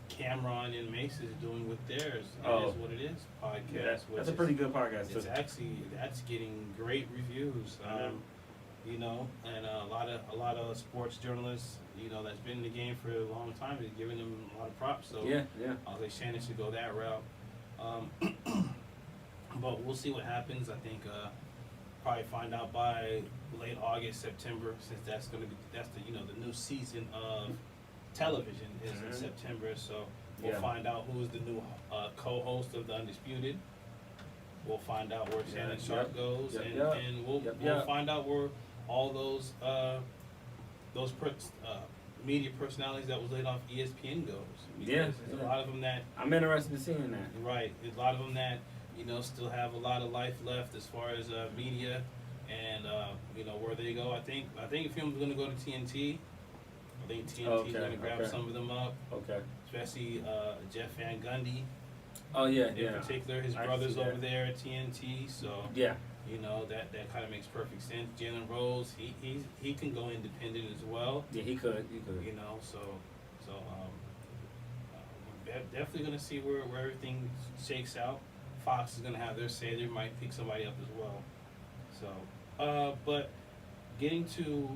Cameron and Mace is doing with theirs. It is what it is. Podcast. Yeah, that's a pretty good podcast too. It's actually that's getting great reviews. You know, and a lot of sports journalists, that's been in the game for a long time, is giving them a lot of props. So yeah. I'll say Shannon should go that route. But we'll see what happens. I think probably find out by late August, September, since that's the new season of television is in September. So we'll find out who's the new co-host of The Undisputed. We'll find out where Shannon Sharpe goes, and we'll find out where all those media personalities that was laid off ESPN goes. Yeah, There's a lot of them that I'm interested in seeing that. right. There's a lot of them that still have a lot of life left as far as media and where they go. I think a few of them are going to go to TNT. I think TNT is going to grab some of them up. Okay. Especially Jeff Van Gundy. Oh yeah, In particular, his brother's over there at TNT. So yeah. That kind of makes perfect sense. Jalen Rose, he can go independent as well. Yeah, he could. We're definitely going to see where everything shakes out. Fox is going to have their say. They might pick somebody up as well. So, but getting to,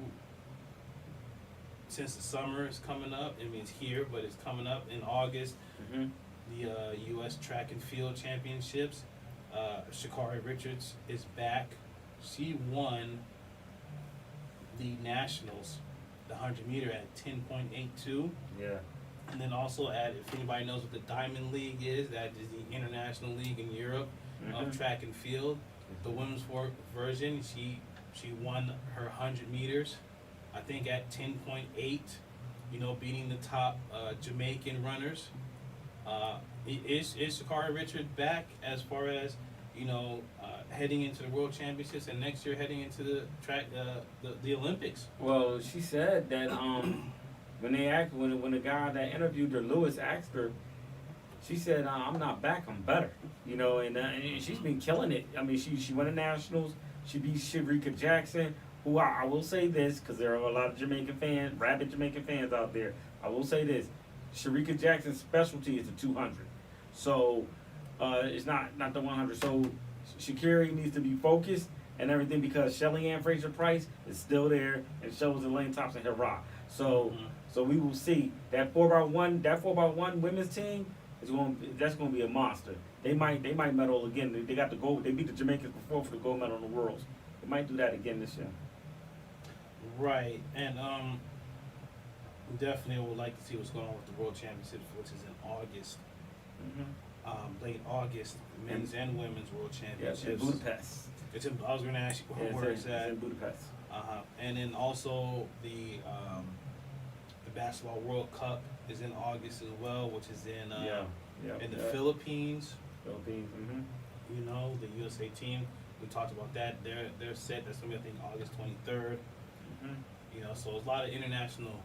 since the summer is coming up, I mean it's here, but it's coming up in August. Mm-hmm. The U.S. Track and Field Championships. Sha'Carri Richards is back. She won the Nationals, the 100 meter at 10.82. Yeah. And then also if anybody knows what the Diamond League is, that is the international league in Europe of track and field. The women's version, she won her 100 meters, I think at 10.8, beating the top Jamaican runners. Is Sha'Carri Richards back as far as heading into the World Championships and next year heading into the track the Olympics? Well, she said that when the guy that interviewed her, Lewis, asked her, she said, "I'm not back, I'm better." And she's been killing it. I mean, she won the Nationals. She beat Sharika Jackson, who I will say this because there are a lot of rabid Jamaican fans out there. I will say this. Sharika Jackson's specialty is the 200. So it's not the 100. So Sha'Carri needs to be focused and everything because Shelly Ann Fraser-Price is still there and shows Elaine Thompson Herman. So we will see that 4x1 women's team that's going to be a monster. They might medal again. They got the gold. They beat the Jamaicans before for the gold medal in the Worlds. They might do that again this year. Right, and definitely would like to see what's going on with the World Championships, which is in August. Late August, men's and women's World Championships. Yeah, in Budapest. I was going to ask you where it's at. It's in Budapest. And then also the Basketball World Cup is in August as well, which is in the Philippines. The USA team. We talked about that. They're set. That's going to be, I think, August 23rd. So there's a lot of international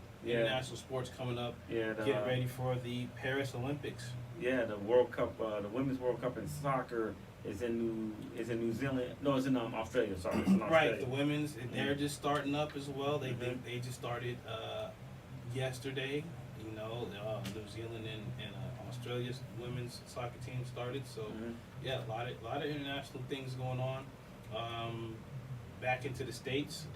sports coming up. Get ready for the Paris Olympics. Yeah, the World Cup, the Women's World Cup in soccer is in New Zealand. No, it's in Australia. Sorry, it's in Australia. Right, the women's they're just starting up as well. They just started yesterday. New Zealand and Australia's women's soccer team started. So yeah, a lot of international things going on. Back into the States.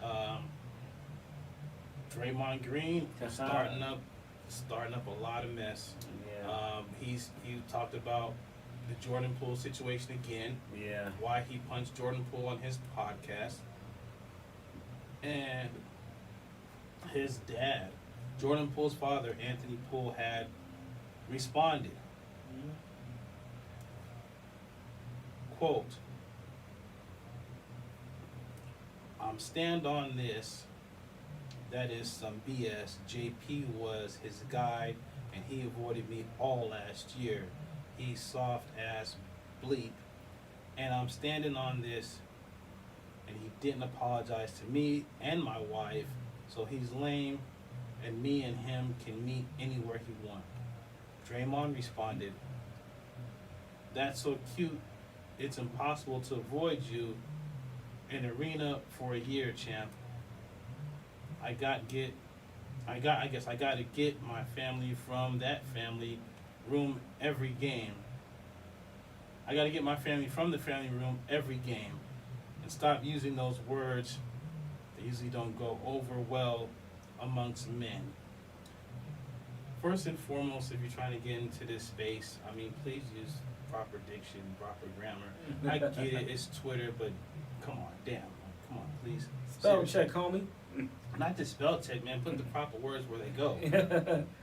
Draymond Green starting up a lot of mess. Yeah. He talked about the Jordan Poole situation again. Yeah. Why he punched Jordan Poole on his podcast. And his dad, Jordan Poole's father, Anthony Poole, had responded. Quote, "I'm stand on this. That is some BS. JP was his guy, and he avoided me all last year. He's soft ass bleep, and I'm standing on this, and he didn't apologize to me and my wife, so he's lame, and me and him can meet anywhere he wants." Draymond responded, "That's so cute, it's impossible to avoid you in arena for a year, champ. I gotta get my family from that family room every game. I gotta get my family from the family room every game. And stop using those words. They usually don't go over well amongst men." First and foremost, if you're trying to get into this space, I mean, please use proper diction, proper grammar. I get it, it's Twitter, but come on, please. Spell check, homie. Not just spell check, man. Put the proper words where they go.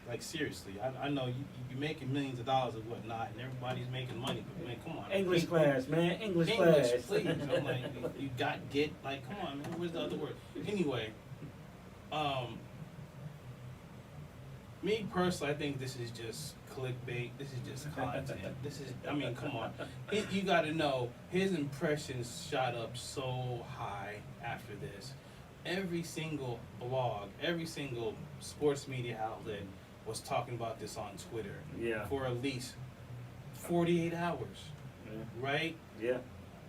Like, seriously, I know you're making millions of dollars and whatnot, and everybody's making money, but man, come on. English class, man. English class. class. Please. I'm like, you got get. Like, come on, man. Where's the other word? Anyway, Me personally, I think this is just clickbait. This is just content. I mean, come on. You got to know, his impressions shot up so high after this. Every single blog, every single sports media outlet was talking about this on Twitter for at least 48 hours, right? Yeah.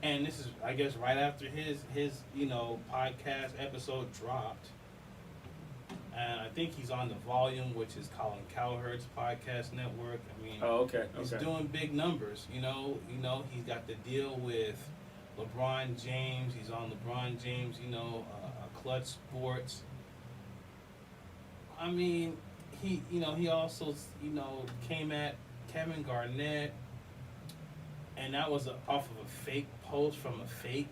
And this is, I guess, right after his podcast episode dropped. And I think he's on the Volume, which is Colin Cowherd's podcast network. I mean, he's doing big numbers. You know, he's got the deal with LeBron James. He's on LeBron James. Clutch Sports. I mean, he also came at Kevin Garnett, and that was off of a fake post from a fake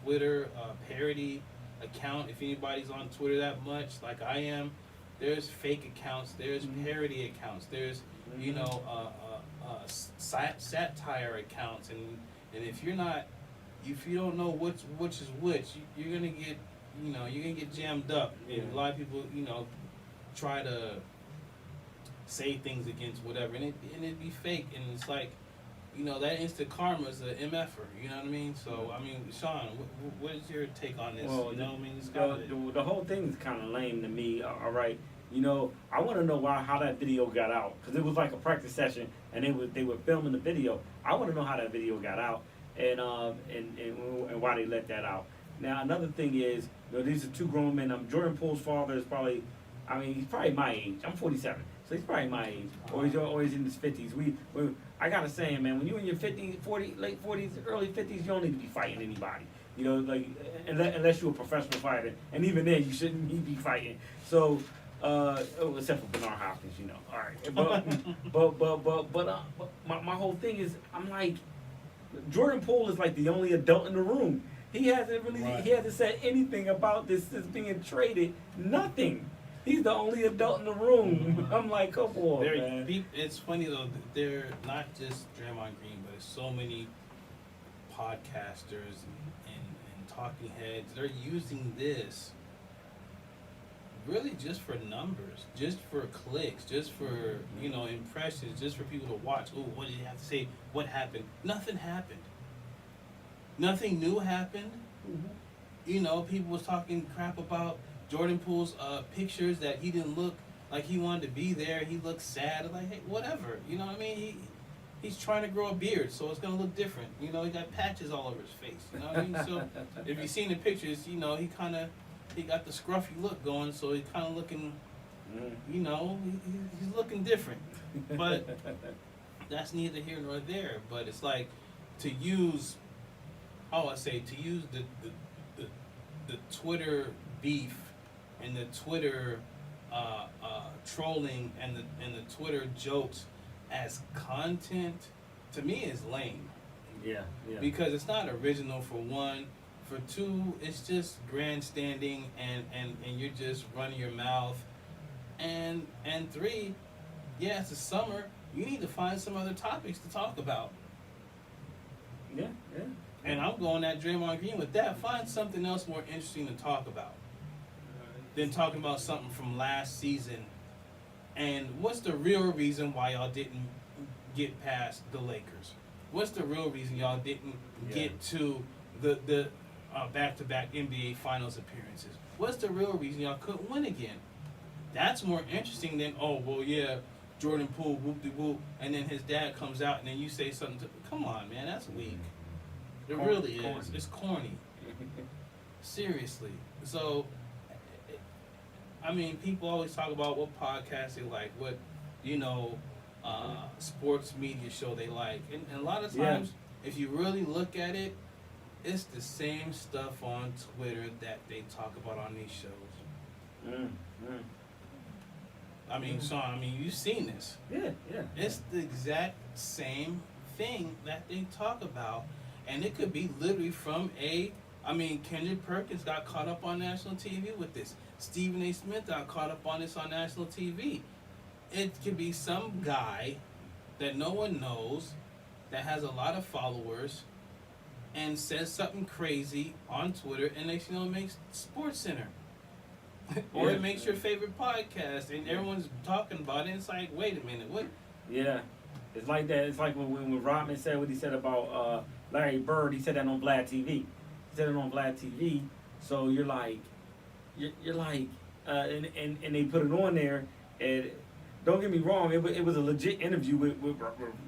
Twitter parody account. If anybody's on Twitter that much, like I am, there's fake accounts, there's parody accounts, there's satire accounts, and if you don't know which is which, you're gonna get jammed up. And a lot of people try to say things against whatever, and it'd be fake, and it's like, that instant karma is an MFer, you know what I mean? So, I mean, Sean, what is your take on this? Well, the whole thing is kind of lame to me, all right? I want to know how that video got out, because it was like a practice session, and they were filming the video. I want to know how that video got out, and why they let that out. Now, another thing is, these are two grown men. Jordan Poole's father is probably, he's probably my age. I'm 47. So he's probably my age, or he's in his 50s. I gotta say, man, when you're in your 50s, 40, late 40s, early 50s, you don't need to be fighting anybody. Unless you're a professional fighter, and even then, you shouldn't be fighting. So, except for Bernard Hopkins, All right, but my whole thing is, I'm like, Jordan Poole is like the only adult in the room. He hasn't said anything about this being traded. Nothing. He's the only adult in the room. I'm like, come on, man. It's funny though, they're not just Draymond Green, but there's so many podcasters and talking heads. They're using this really just for numbers, just for clicks, just for impressions, just for people to watch. Oh, what did he have to say? What happened? Nothing happened. Nothing new happened. People was talking crap about Jordan Poole's pictures, that he didn't look like he wanted to be there. He looked sad. Like, hey, whatever. You know what I mean? He's trying to grow a beard, so it's gonna look different. He got patches all over his face. You know what I mean? So if you've seen the pictures, he got the scruffy look going, so he's kind of looking, he's looking different. But that's neither here nor there. But it's like to use the Twitter beef and the Twitter trolling and the Twitter jokes as content, to me, is lame. Yeah. Because it's not original, for one. For two, it's just grandstanding and you're just running your mouth. And three, it's the summer. You need to find some other topics to talk about. Yeah. And I'm going at Draymond Green with that. Find something else more interesting to talk about than talking about something from last season. And what's the real reason why y'all didn't get past the Lakers? What's the real reason y'all didn't get to the back-to-back NBA Finals appearances? What's the real reason y'all couldn't win again? That's more interesting than, Jordan Poole, whoop-de-whoop, and then his dad comes out and then you say something come on, man, that's weak. It really is. It's corny. Seriously. So, people always talk about what podcast they like, what, sports media show they like. And a lot of times, if you really look at it, it's the same stuff on Twitter that they talk about on these shows. Sean, you've seen this. Yeah. It's the exact same thing that they talk about. And it could be literally from Kendrick Perkins got caught up on national TV with this. Stephen A. Smith got caught up on this on national TV. It could be some guy that no one knows, that has a lot of followers, and says something crazy on Twitter, and next thing you know, it makes SportsCenter. Or it makes your favorite podcast, and everyone's talking about it. It's like, wait a minute, what? Yeah, it's like that. It's like when Rodman said what he said about Larry Bird. He said that on Vlad TV. He said it on Vlad TV. So you're like, and they put it on there. And don't get me wrong, it was a legit interview with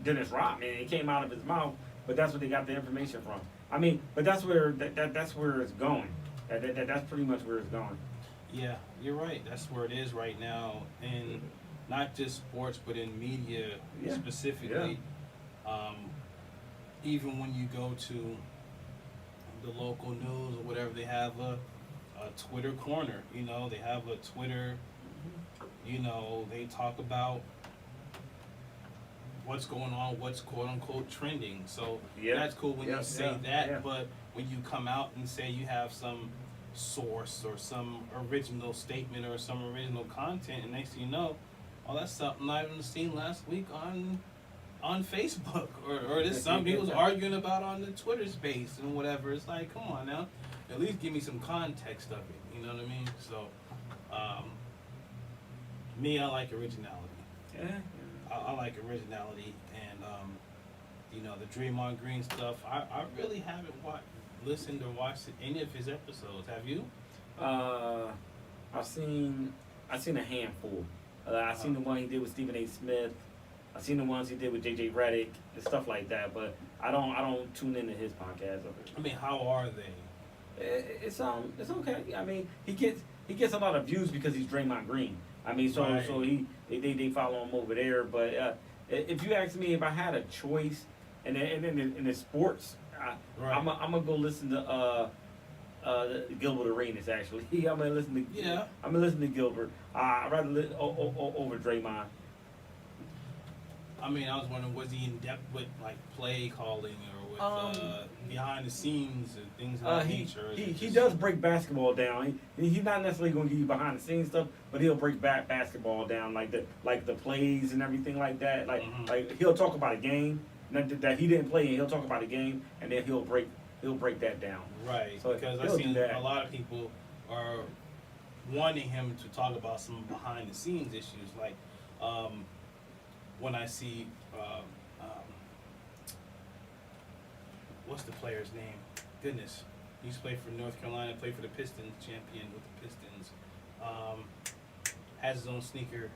Dennis Rodman. It came out of his mouth, but that's where they got the information from. I mean, but that's where that's where it's going. That's pretty much where it's going. Yeah, you're right. That's where it is right now, and not just sports, but in media specifically. Yeah. Even when you go to the local news or whatever, they have a Twitter corner. You know, they have a Twitter. You know, they talk about what's going on, what's quote unquote trending. So that's cool when you say that, but when you come out and say you have some source or some original statement or some original content, and next thing you know, that's something I haven't seen last week on Facebook, or this something he was arguing about on the Twitter space and whatever. It's like, come on now, at least give me some context of it. You know what I mean? So, me, I like originality. Yeah. I like originality, and you know, the Draymond Green stuff. I really haven't listened or watched any of his episodes. Have you? I've seen a handful. I've seen the one he did with Stephen A. Smith. I've seen the ones he did with J.J. Redick and stuff like that. But I don't tune into his podcast. I mean, how are they? It's okay. I mean, he gets a lot of views because he's Draymond Green. I mean, so they follow him over there. But if you ask me if I had a choice, and in the sports, I'm gonna go listen to Gilbert Arenas. Actually, I'm gonna listen to Gilbert. I'd rather over Draymond. I mean, I was wondering, was he in depth with like play calling or with behind the scenes and things of that nature? He does break basketball down. He's not necessarily going to give you behind the scenes stuff, but he'll break basketball down, like the plays and everything like that. Like he'll talk about a game that he didn't play, and he'll talk about a game, and then he'll break that down. Right. So because I've seen a lot of people are wanting him to talk about some behind the scenes issues, like. When I see, what's the player's name? Goodness, he used to play for North Carolina, played for the Pistons, champion with the Pistons. Has his own sneaker.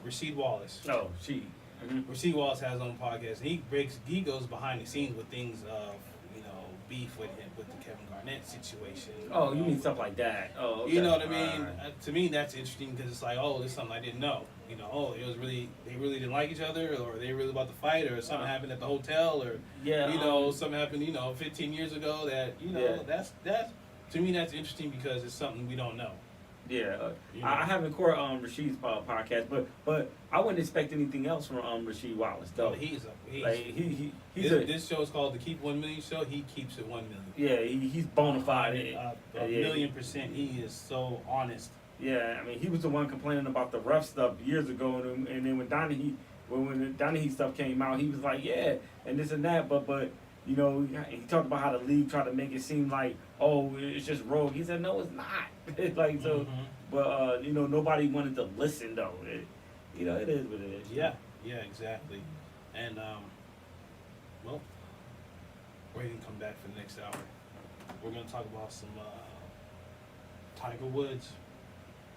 Rasheed Wallace. Oh, she. Mm-hmm. Rasheed Wallace has his own podcast. And he goes behind the scenes with things of beef with him with the Kevin Garnett situation. Oh, you mean stuff like that? Oh, okay. You know what I mean? To me, that's interesting because it's like, this is something I didn't know. They really didn't like each other, or they really about to fight, or something happened at the hotel, or something happened 15 years ago that's to me that's interesting because it's something we don't know. Yeah, I haven't caught Rasheed's podcast, but I wouldn't expect anything else from Rasheed Wallace though. This show is called the Keep 1 Million Show. He keeps it 1 million. Yeah, he's bona fide. A million%. He is so honest. Yeah, I mean, he was the one complaining about the ref stuff years ago, and then when the Donahue stuff came out, he was like, yeah, and this and that, but he talked about how the league tried to make it seem like, it's just rogue. He said, no, it's not. It's like so, but nobody wanted to listen though. It is what it is. Yeah, exactly. And we're gonna come back for the next hour. We're gonna talk about some Tiger Woods.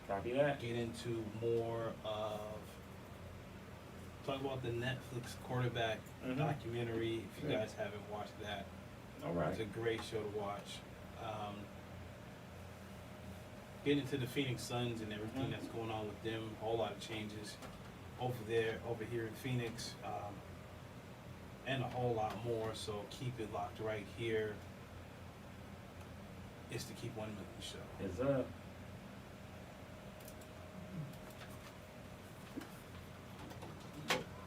Copy that. Get into more of talk about the Netflix Quaterback documentary. If you guys haven't watched that, all right, it's a great show to watch. Get into the Phoenix Suns and everything that's going on with them. A whole lot of changes over here in Phoenix, and a whole lot more. So keep it locked right here. It's the Keep 1 Million Show. It's up.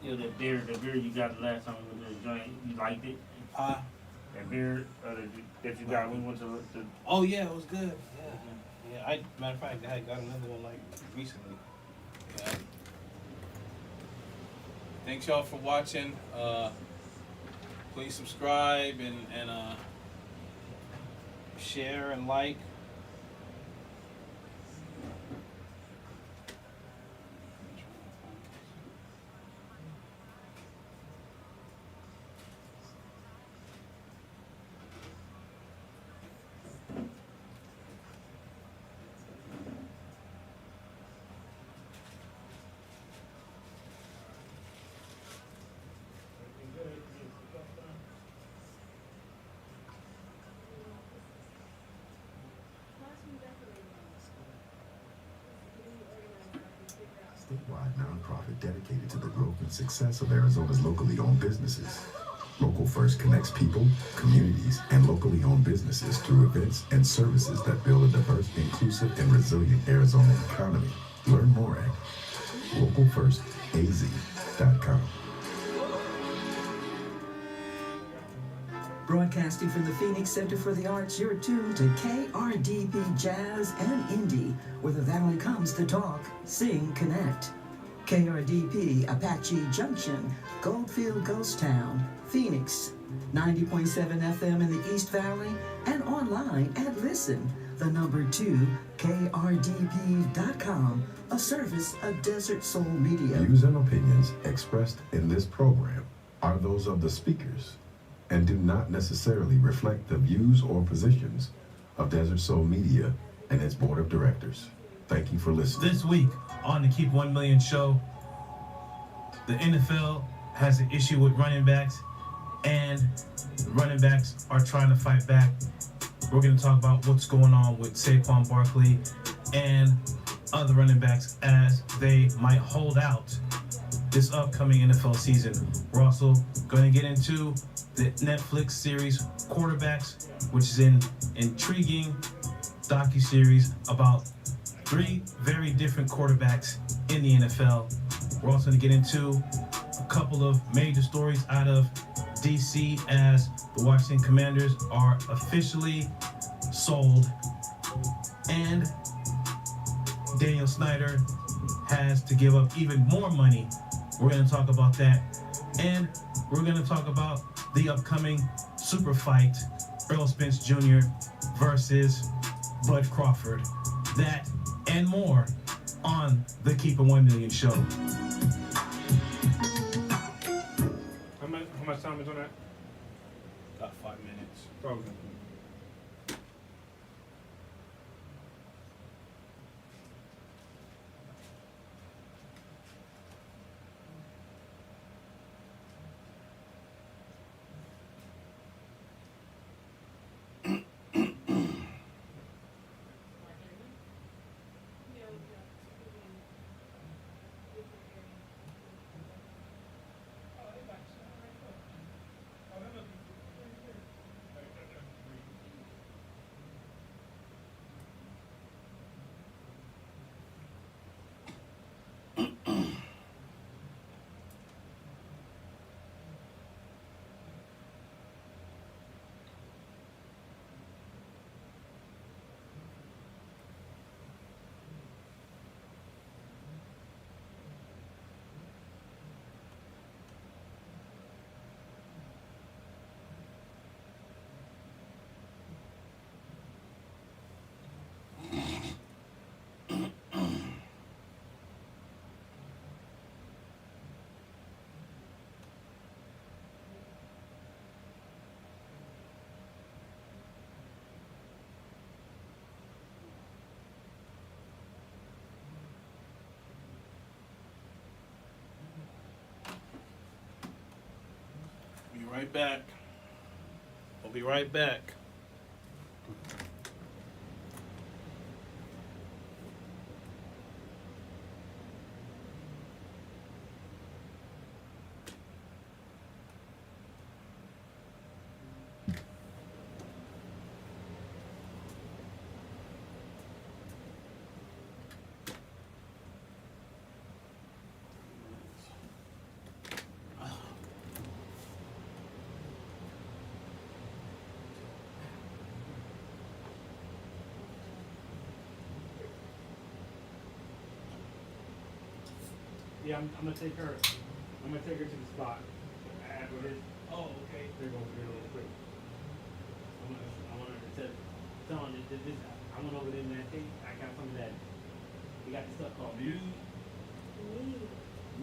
The beer you got the last time we were joint, you liked it? That beer that you got when we went to the... Oh yeah, it was good. Yeah. Matter of fact, I had got another one like recently. Yeah. Thanks y'all for watching. Please subscribe and share and like. statewide nonprofit dedicated to the growth and success of Arizona's locally owned businesses. Local First connects people, communities, and locally owned businesses through events and services that build a diverse, inclusive, and resilient Arizona economy. Learn more at localfirstaz.com. Broadcasting from the Phoenix Center for the Arts, you're tuned to KRDP Jazz and Indie, where the Valley comes to talk, sing, connect. KRDP Apache Junction, Goldfield Ghost Town, Phoenix, 90.7 FM in the East Valley, and online at Listen, the number 2, KRDP.com, a service of Desert Soul Media. Views and opinions expressed in this program are those of the speakers and do not necessarily reflect the views or positions of Desert Soul Media and its board of directors. Thank you for listening. This week on the Keep 1 Million show, the NFL has an issue with running backs, and running backs are trying to fight back. We're going to talk about what's going on with Saquon Barkley and other running backs as they might hold out this upcoming NFL season. We're also going to get into the Netflix series Quarterbacks, which is an intriguing docuseries about 3 very different quarterbacks in the NFL. We're also going to get into a couple of major stories out of DC as the Washington Commanders are officially sold, and Daniel Snyder has to give up even more money. We're going to talk about that, and we're going to talk about the upcoming super fight, Earl Spence Jr. versus Bud Crawford. That and more on the Keep It 1 Million show. How much time is on that? About 5 minutes. Frozen. Be right back. We'll be right back. Yeah, I'm gonna take her. I'm gonna take her to the spot. After this. Oh, okay. They're going through real quick. I want her to tell them that this. I went over there and that thing. I got some of that. We got this stuff called mead.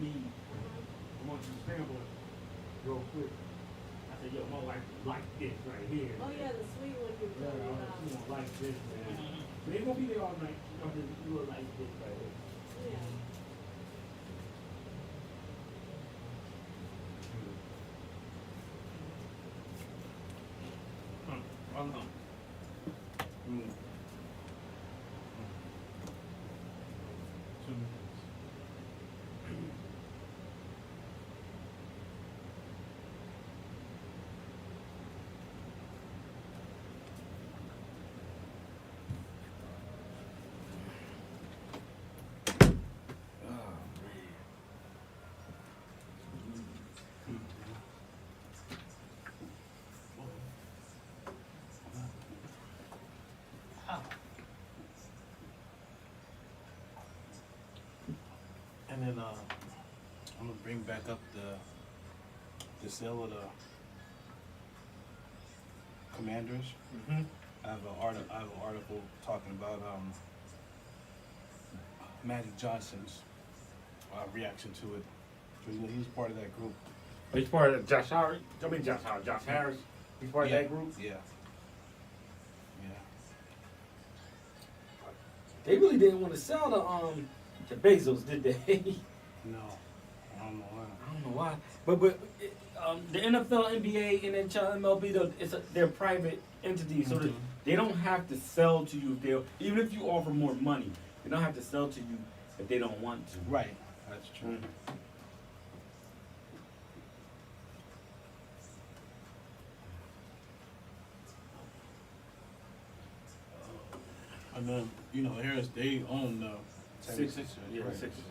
Mead. I want you to scramble it real quick. I said, yo, my wife like this right here. Oh yeah, the sweet one you're talking about. She won't like this, man. They ain't gonna be there all night. She gonna just do it like this right here. Yeah. then I'm gonna bring back up the sale of the Commanders. Mm-hmm. I have an article talking about Magic Johnson's reaction to it. So, you know, he was part of that group. He's part of Josh Howard. Josh Harris. He's part of that group. Yeah. Yeah. They really didn't want to sell the Bezos, did they? No, I don't know why. I don't know why. But the NFL, NBA, NHL, MLB, they're private entities, so that they don't have to sell to you even if you offer more money. They don't have to sell to you if they don't want to. Right. That's true. Mm-hmm. And then, you know, Harris, they own the 76ers. Yeah, right? Sixers.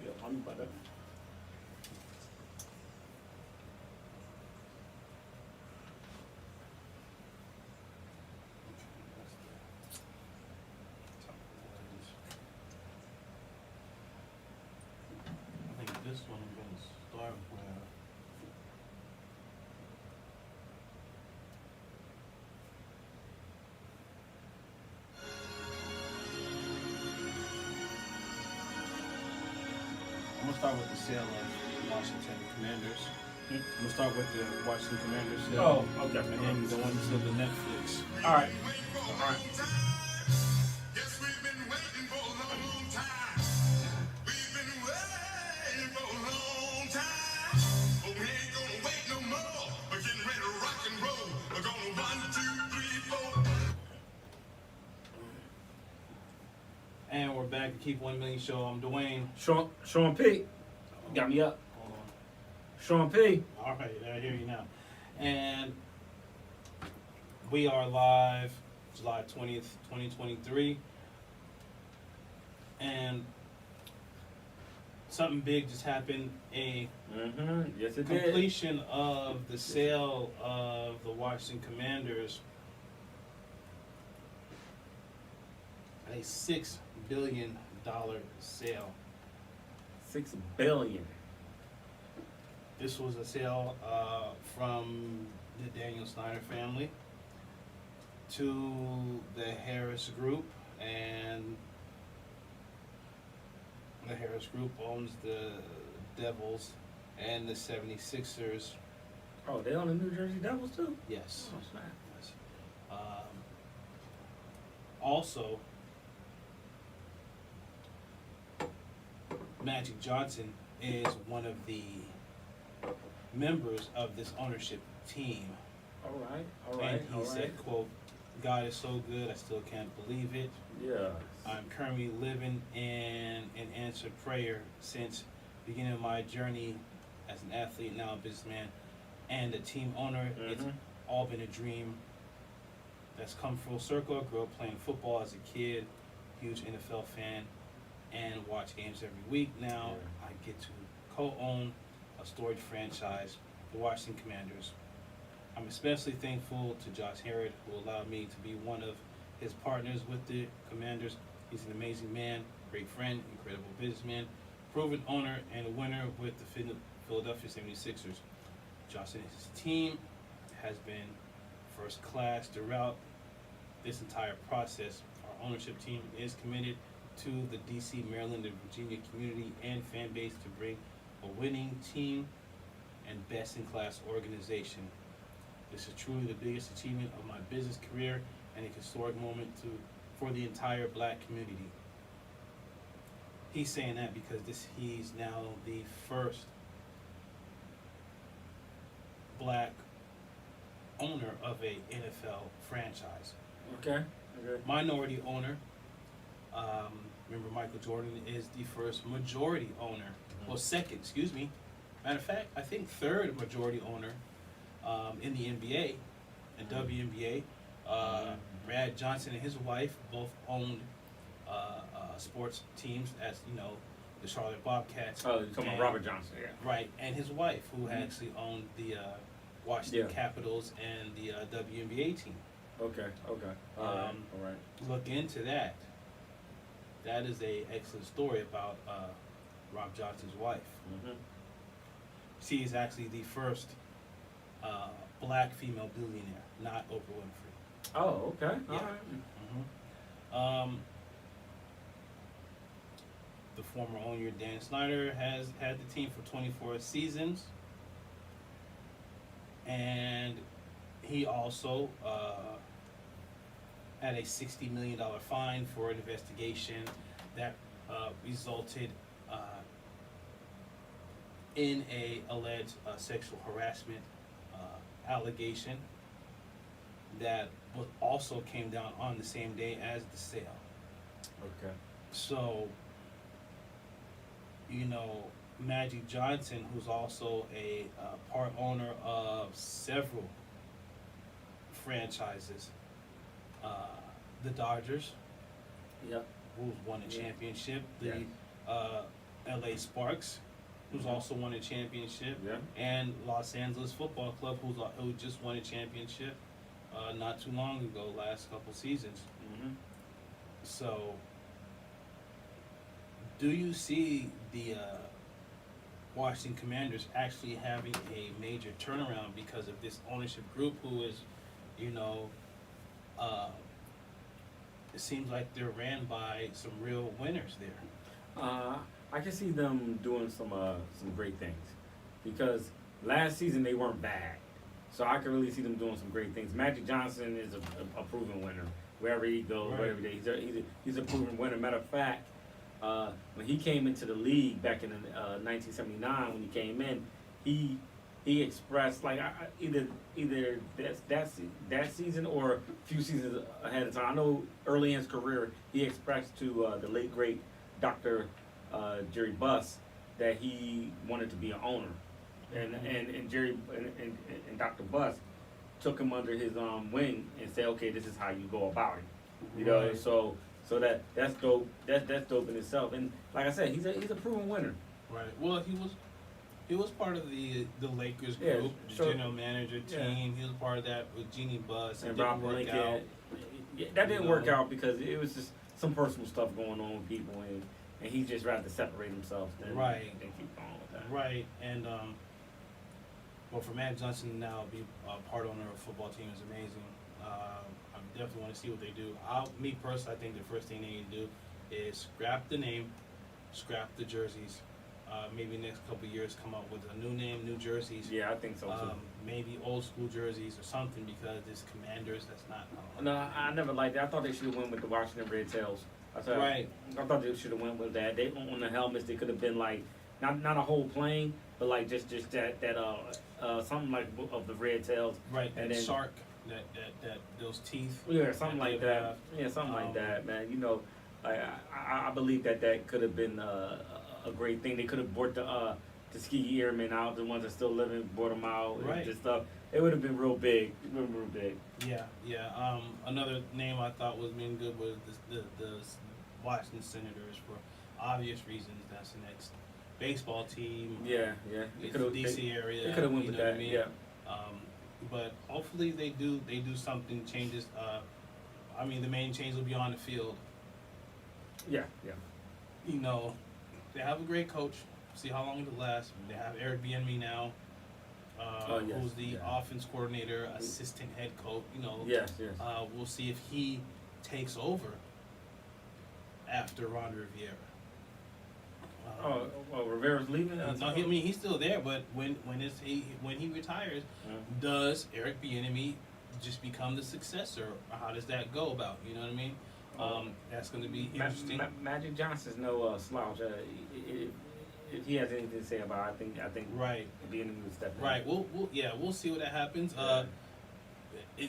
Yeah, tell me about that. I think this one I'm going to start with. I'm going to start with the sale of the Washington Commanders. I'm going to start with the Washington Commanders sale. Oh, okay. And then go into the Netflix. All right. Yes, we've been waiting for a long time. We've been waiting for a long time. But we ain't gonna wait no more. We're getting ready to rock and roll. We're gonna 1, 2, 3, 4. And we're back to Keep 1 Million Show. I'm Dwayne. Sean P. Got me up. Hold on. Sean P. All right, I hear you now. And we are live July 20th, 2023. And something big just happened. Yes, it Completion of the sale of the Washington Commanders at a $6 billion sale. $6 billion. This was a sale from the Daniel Snyder family to the Harris Group, and the Harris Group owns the Devils and the 76ers. Oh, they own the New Jersey Devils too? Yes. Oh, snap. Yes. Also, Magic Johnson is one of the members of this ownership team. All right. And he said, quote, "God is so good, I still can't believe it. Yeah. I'm currently living in an answered prayer since beginning of my journey as an athlete, now a businessman, and a team owner. It's all been a dream that's come full circle. I grew up playing football as a kid, huge NFL fan, and watch games every week. Now I get to co-own a storied franchise, the Washington Commanders. I'm especially thankful to Josh Harrod, who allowed me to be one of his partners with the Commanders. He's an amazing man, great friend, incredible businessman, proven owner, and a winner with the Philadelphia 76ers. Josh and his team has been first class throughout this entire process. Our ownership team is committed to the DC, Maryland, and Virginia community and fan base to bring a winning team and best-in-class organization. This is truly the biggest achievement of my business career and a historic moment for the entire black community." He's saying that because he's now the first black owner of a NFL franchise. Okay. Minority owner. Remember, Michael Jordan is the first majority owner. Well, second, excuse me. Matter of fact, I think third majority owner in the NBA and WNBA. Brad Johnson and his wife both owned sports teams, as you know, the Charlotte Bobcats. Oh, you're talking about Robert Johnson, yeah. Right, and his wife, who actually owned the Washington Capitals and the WNBA team. Okay. All right. Look into that. that is a excellent story about Rob Johnson's wife. Mm-hmm. She is actually the first black female billionaire, not Oprah Winfrey. Oh, okay. Yeah. All right. Mm-hmm. The former owner, Dan Snyder, has had the team for 24 seasons. And he also had a $60 million fine for an investigation that resulted in a alleged sexual harassment allegation that was also came down on the same day as the sale. Okay. So, you know, Magic Johnson, who's also a part owner of several franchises, the Dodgers, Yep. who's won a championship, the Yeah. LA Sparks, who's also won a championship, Yeah. and Los Angeles Football Club, who just won a championship not too long ago, last couple seasons. Mm-hmm. So, do you see the Washington Commanders actually having a major turnaround because of this ownership group who is, you know, it seems like they're ran by some real winners there. I can see them doing some great things because last season they weren't bad, so I can really see them doing some great things. Magic Johnson is a proven winner wherever he goes, Right. wherever he's a proven winner. Matter of fact, when he came into the league back in 1979, when he came in, he expressed like either that season or a few seasons ahead of time. I know early in his career he expressed to the late great Dr. Jerry Buss that he wanted to be an owner, and Jerry and Dr. Buss took him under his wing and said, okay, this is how you go about it. You know, Right. so that's dope. That's dope in itself. And like I said, he's a proven winner. Right. Well, he was part of the Lakers Yeah, group, the sure. general manager team. Yeah. He was part of that with Jeannie Buss. It And didn't Rob work Lincoln. out. Yeah, that didn't You work know. out because it was just some personal stuff going on with people, and he just rather separate himself than Right. than keep going with that. Right, and well, for Matt Johnson to now be part owner of a football team is amazing. I definitely want to see what they do. Me personally, I think the first thing they need to do is scrap the name, scrap the jerseys. Maybe next couple of years come up with a new name, new jerseys. Yeah, I think so too. Maybe old school jerseys or something because this Commanders, that's not. No, I never liked that. I thought they should have went with the Washington Red Tails. I thought they should have went with that. They on the helmets they could have been like not a whole plane, but like just that something like of the Red Tails. Right, and that then shark, that those teeth. yeah, something like they that. have. Yeah, something like that, man. You know, I believe that could have been a great thing. They could have brought the Tuskegee Airmen out, the ones that still living, brought them out Right. and just stuff. It would have been real big. It would have been real big. Yeah. Another name I thought was being good was the Washington Senators for obvious reasons. That's the next baseball team. Yeah. It's the DC area. They could have went you with know what that. I mean? Yeah. But hopefully they do something changes. I mean, the main change will be on the field. Yeah. You know, they have a great coach. See how long it'll last. They have Eric Bieniemy now, Yes. who's the offense coordinator, assistant head coach. You know, Yes. we'll see if he takes over after Ron Rivera. Rivera's leaving. No, I mean he's still there, but when he retires, does Eric Bieniemy just become the successor? Or how does that go about? You know what I mean? That's going to be interesting. Magic Johnson's no slouch. If he has anything to say about it, I think Right. Bieniemy would step in. Right. We'll see what that happens.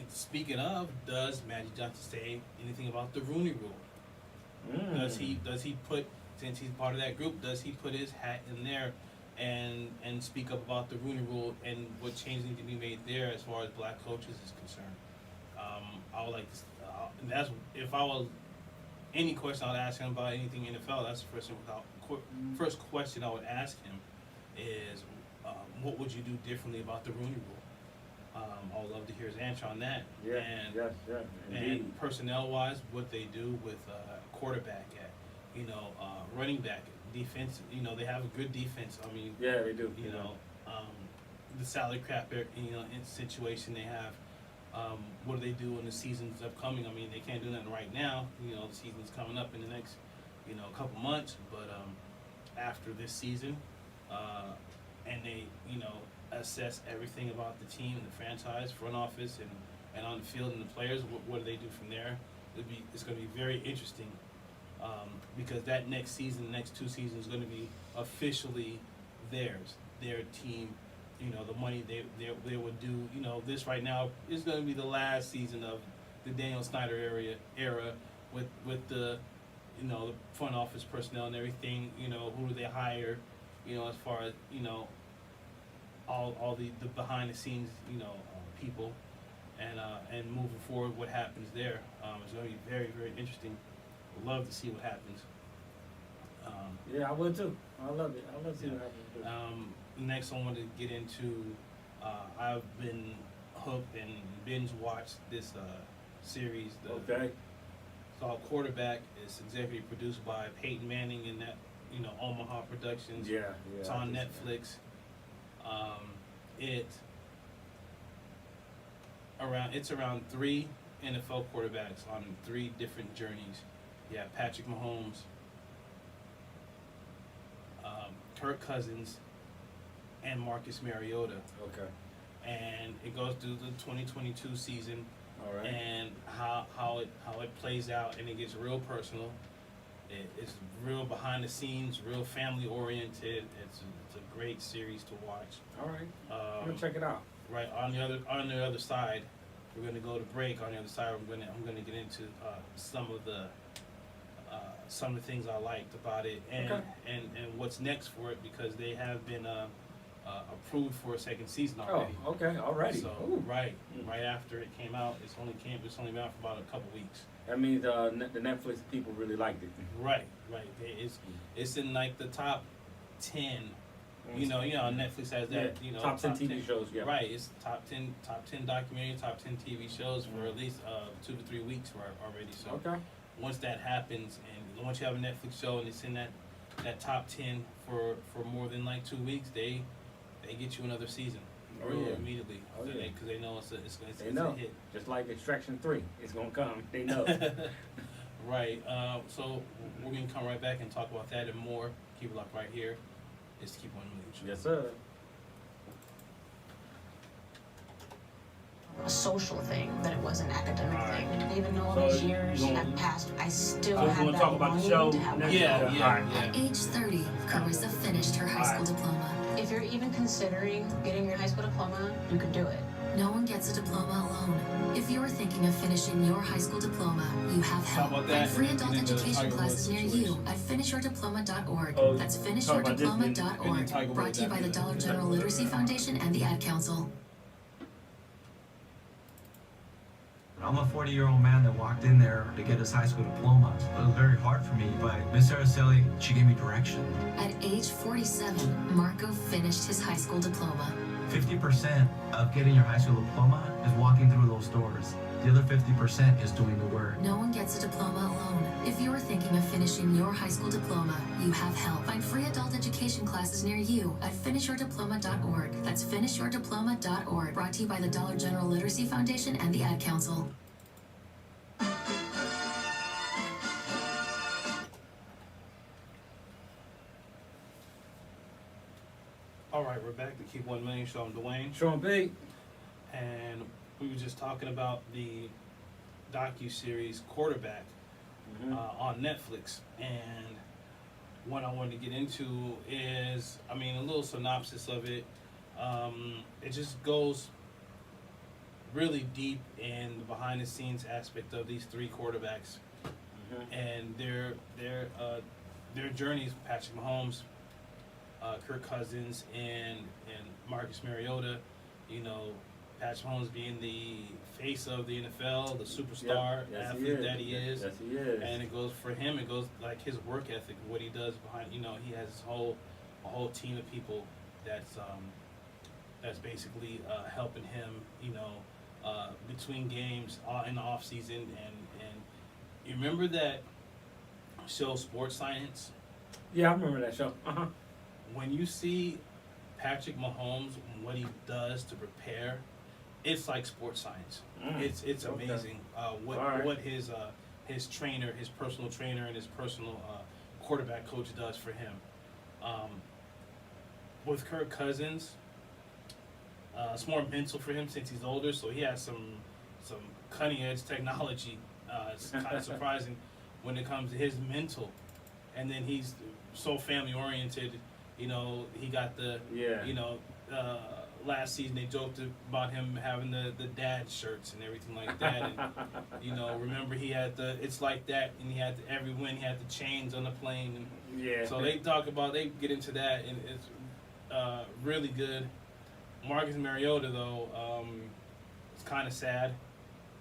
Speaking of, does Magic Johnson say anything about the Rooney Rule? Does he put, since he's part of that group, does he put his hat in there and speak up about the Rooney Rule and what changes need to be made there as far as black coaches is concerned? I would like to, that's if I was any question I would ask him about anything NFL. That's the first question I would ask him is what would you do differently about the Rooney Rule? I would love to hear his answer on that. Yeah, And indeed. personnel wise, what they do with quarterback at running back, defense. They have a good defense. I mean, Yeah, they do. The salary cap, in situation they have. What do they do when the season's upcoming? I mean, they can't do nothing right now. The season's coming up in the next, couple months. But after this season, and they, assess everything about the team and the franchise, front office, and on the field and the players. What do they do from there? It's going to be very interesting because that next season, the next 2 seasons, is going to be officially theirs, their team. The money they would do. This right now is going to be the last season of the Daniel Snyder era with the the front office personnel and everything. Who do they hire? As far as all the behind the scenes people, and moving forward, what happens there? It's going to be very, very interesting. I'd love to see what happens. Yeah, I would too. I love it. I love to see what happens too. Next, I want to get into. I've been hooked and binge watched this series. Okay. It's called Quaterback. It's executive produced by Peyton Manning and that Omaha Productions. Yeah. It's on Netflix. It's around 3 NFL quarterbacks on 3 different journeys. Yeah, Patrick Mahomes, Kirk Cousins, and Marcus Mariota. Okay. And it goes through the 2022 season. All right. And how it plays out, and it gets real personal. It's real behind the scenes, real family oriented. It's a great series to watch. All right. I'm gonna check it out. Right on the other side, we're gonna go to break. On the other side, I'm gonna get into some of the things I liked about it, and what's next for it, because they have been approved for a second season already. Oh, okay, already. So right after it came out, it's only been out for about a couple weeks. That means the Netflix people really liked it. Right. It's in like the top 10. Netflix has that. Top 10 TV shows. Yeah. Right. It's top 10 documentaries, top 10 TV shows for at least 2 to 3 weeks already. So once that happens, and once you have a Netflix show and it's in that top 10 for more than like 2 weeks, they get you another season. Immediately. Because they know it's a hit. Just like Extraction 3, it's gonna come. They know. Right. So we're gonna come right back and talk about that and more. Keep it locked right here. It's Keep 1 Million Show. Yes, sir. A social thing, that it was an academic thing. Even though all these years have passed, I still have that longing to have Yeah. At age 30, Carissa finished her high school diploma. If you're even considering getting your high school diploma, you could do it. No one gets a diploma alone. If you're thinking of finishing your high school diploma, you have help. Find free adult education classes near you at finishyourdiploma.org. That's finishyourdiploma.org. Brought to you by the Dollar General Literacy Foundation and the Ad Council. I'm a 40-year-old man that walked in there to get his high school diploma. It was very hard for me, but Miss Araceli, she gave me direction. At age 47, Marco finished his high school diploma. 50% of getting your high school diploma is walking through those doors. The other 50% is doing the work. No one gets a diploma alone. If you're thinking of finishing your high school diploma, you have help. Find free adult education classes near you at finishyourdiploma.org. That's finishyourdiploma.org. Brought to you by the Dollar General Literacy Foundation and the Ad Council. All right, we're back to Keep 1 Million Show. I'm Dwayne. Sean B. And we were just talking about the docu-series Quaterback on Netflix. And what I wanted to get into is, a little synopsis of it. It just goes really deep in the behind-the-scenes aspect of these 3 quarterbacks and their journeys. Patrick Mahomes, Kirk Cousins, and Marcus Mariota. Patrick Mahomes being the face of the NFL, the superstar athlete that he is. Yes, he is. And it goes for him. It goes like his work ethic, what he does behind. He has a whole team of people that's basically helping him. Between games in the off season, and you remember that show Sports Science. Yeah, I remember that show. When you see Patrick Mahomes, what he does to prepare, it's like Sports Science. It's amazing. What his trainer, his personal trainer, and his personal quarterback coach does for him. With Kirk Cousins, it's more mental for him since he's older, so he has some cutting edge technology. It's kind of surprising when it comes to his mental, and then he's so family oriented. You know, he got last season they joked about him having the dad shirts and everything like that. And remember he had it's like that, and he had every win he had the chains on the plane. And so they get into that, and it's really good. Marcus Mariota though, it's kind of sad.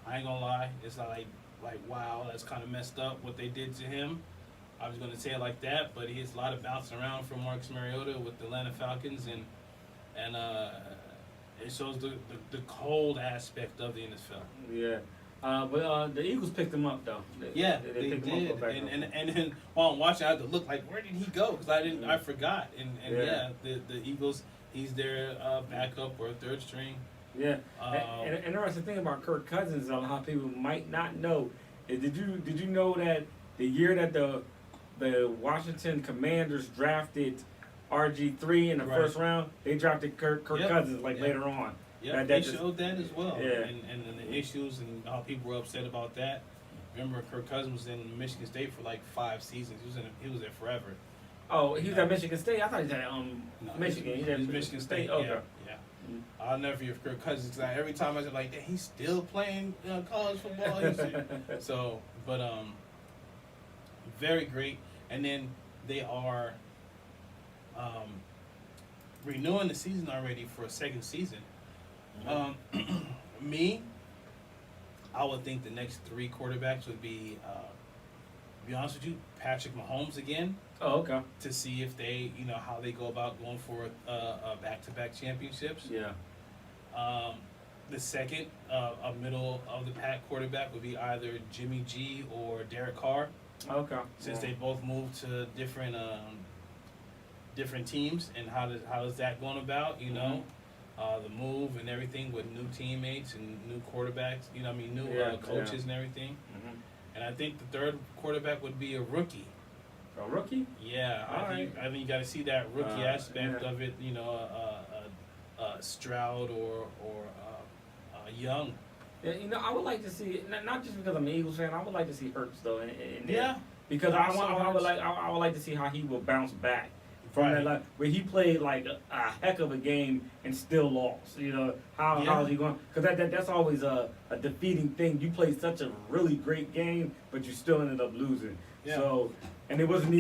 I ain't gonna lie. It's not like wow, that's kind of messed up what they did to him. I was gonna say it like that, but he has a lot of bouncing around from Marcus Mariota with the Atlanta Falcons, and it shows the cold aspect of the NFL. Yeah. But the Eagles picked him up though. They picked did. him up And then while I'm watching, I had to look like, where did he go? Because I forgot. And the Eagles, he's their backup or third string. Yeah. And the interesting thing about Kirk Cousins, a lot of people might not know, is did you know that the year that the Washington Commanders drafted RG3 in the first round, they drafted Kirk Cousins later on. Yeah, they showed that as well. Yeah. And the issues and how people were upset about that. Remember, Kirk Cousins was in Michigan State for like 5 seasons. He was there forever. Oh, he was at Michigan State? I thought he was at Michigan. He was Michigan State. Okay. Yeah. I'll never forget Kirk Cousins, because every time I said like, he's still playing college football. So, but very great. And then they are renewing the season already for a second season. I would think the next 3 quarterbacks would be honest with you, Patrick Mahomes again. Oh, okay. To see if they, how they go about going for back-to-back championships. Yeah. The second, a middle of the pack quarterback would be either Jimmy G or Derek Carr. Okay. Since they both moved to different teams, and how is that going about? The move and everything with new teammates and new quarterbacks. Coaches and everything. Mm-hmm. And I think the third quarterback would be a rookie. A rookie? Yeah, I think you got to see that rookie aspect of it. Stroud or Young. Yeah, I would like to see, not just because I'm an Eagles fan, I would like to see Hurts though. Because I would like to see how he will bounce back from that, where he played like a heck of a game and still lost. How is he going? Because that's always a defeating thing. You played such a really great game, but you still ended up losing. Yeah. So, and it wasn't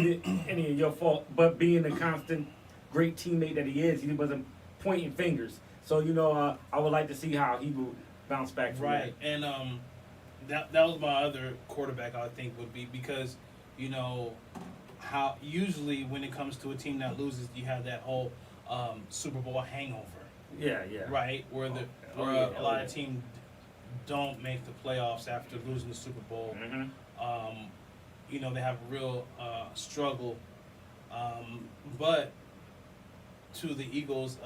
any of your fault, but being the constant great teammate that he is, he wasn't pointing fingers. So I would like to see how he will bounce back from that. And that was my other quarterback I think would be, because how usually when it comes to a team that loses, you have that whole Super Bowl hangover. Yeah. Right, where a lot of teams don't make the playoffs after losing the Super Bowl. Mm-hmm. They have a real struggle. But to the Eagles,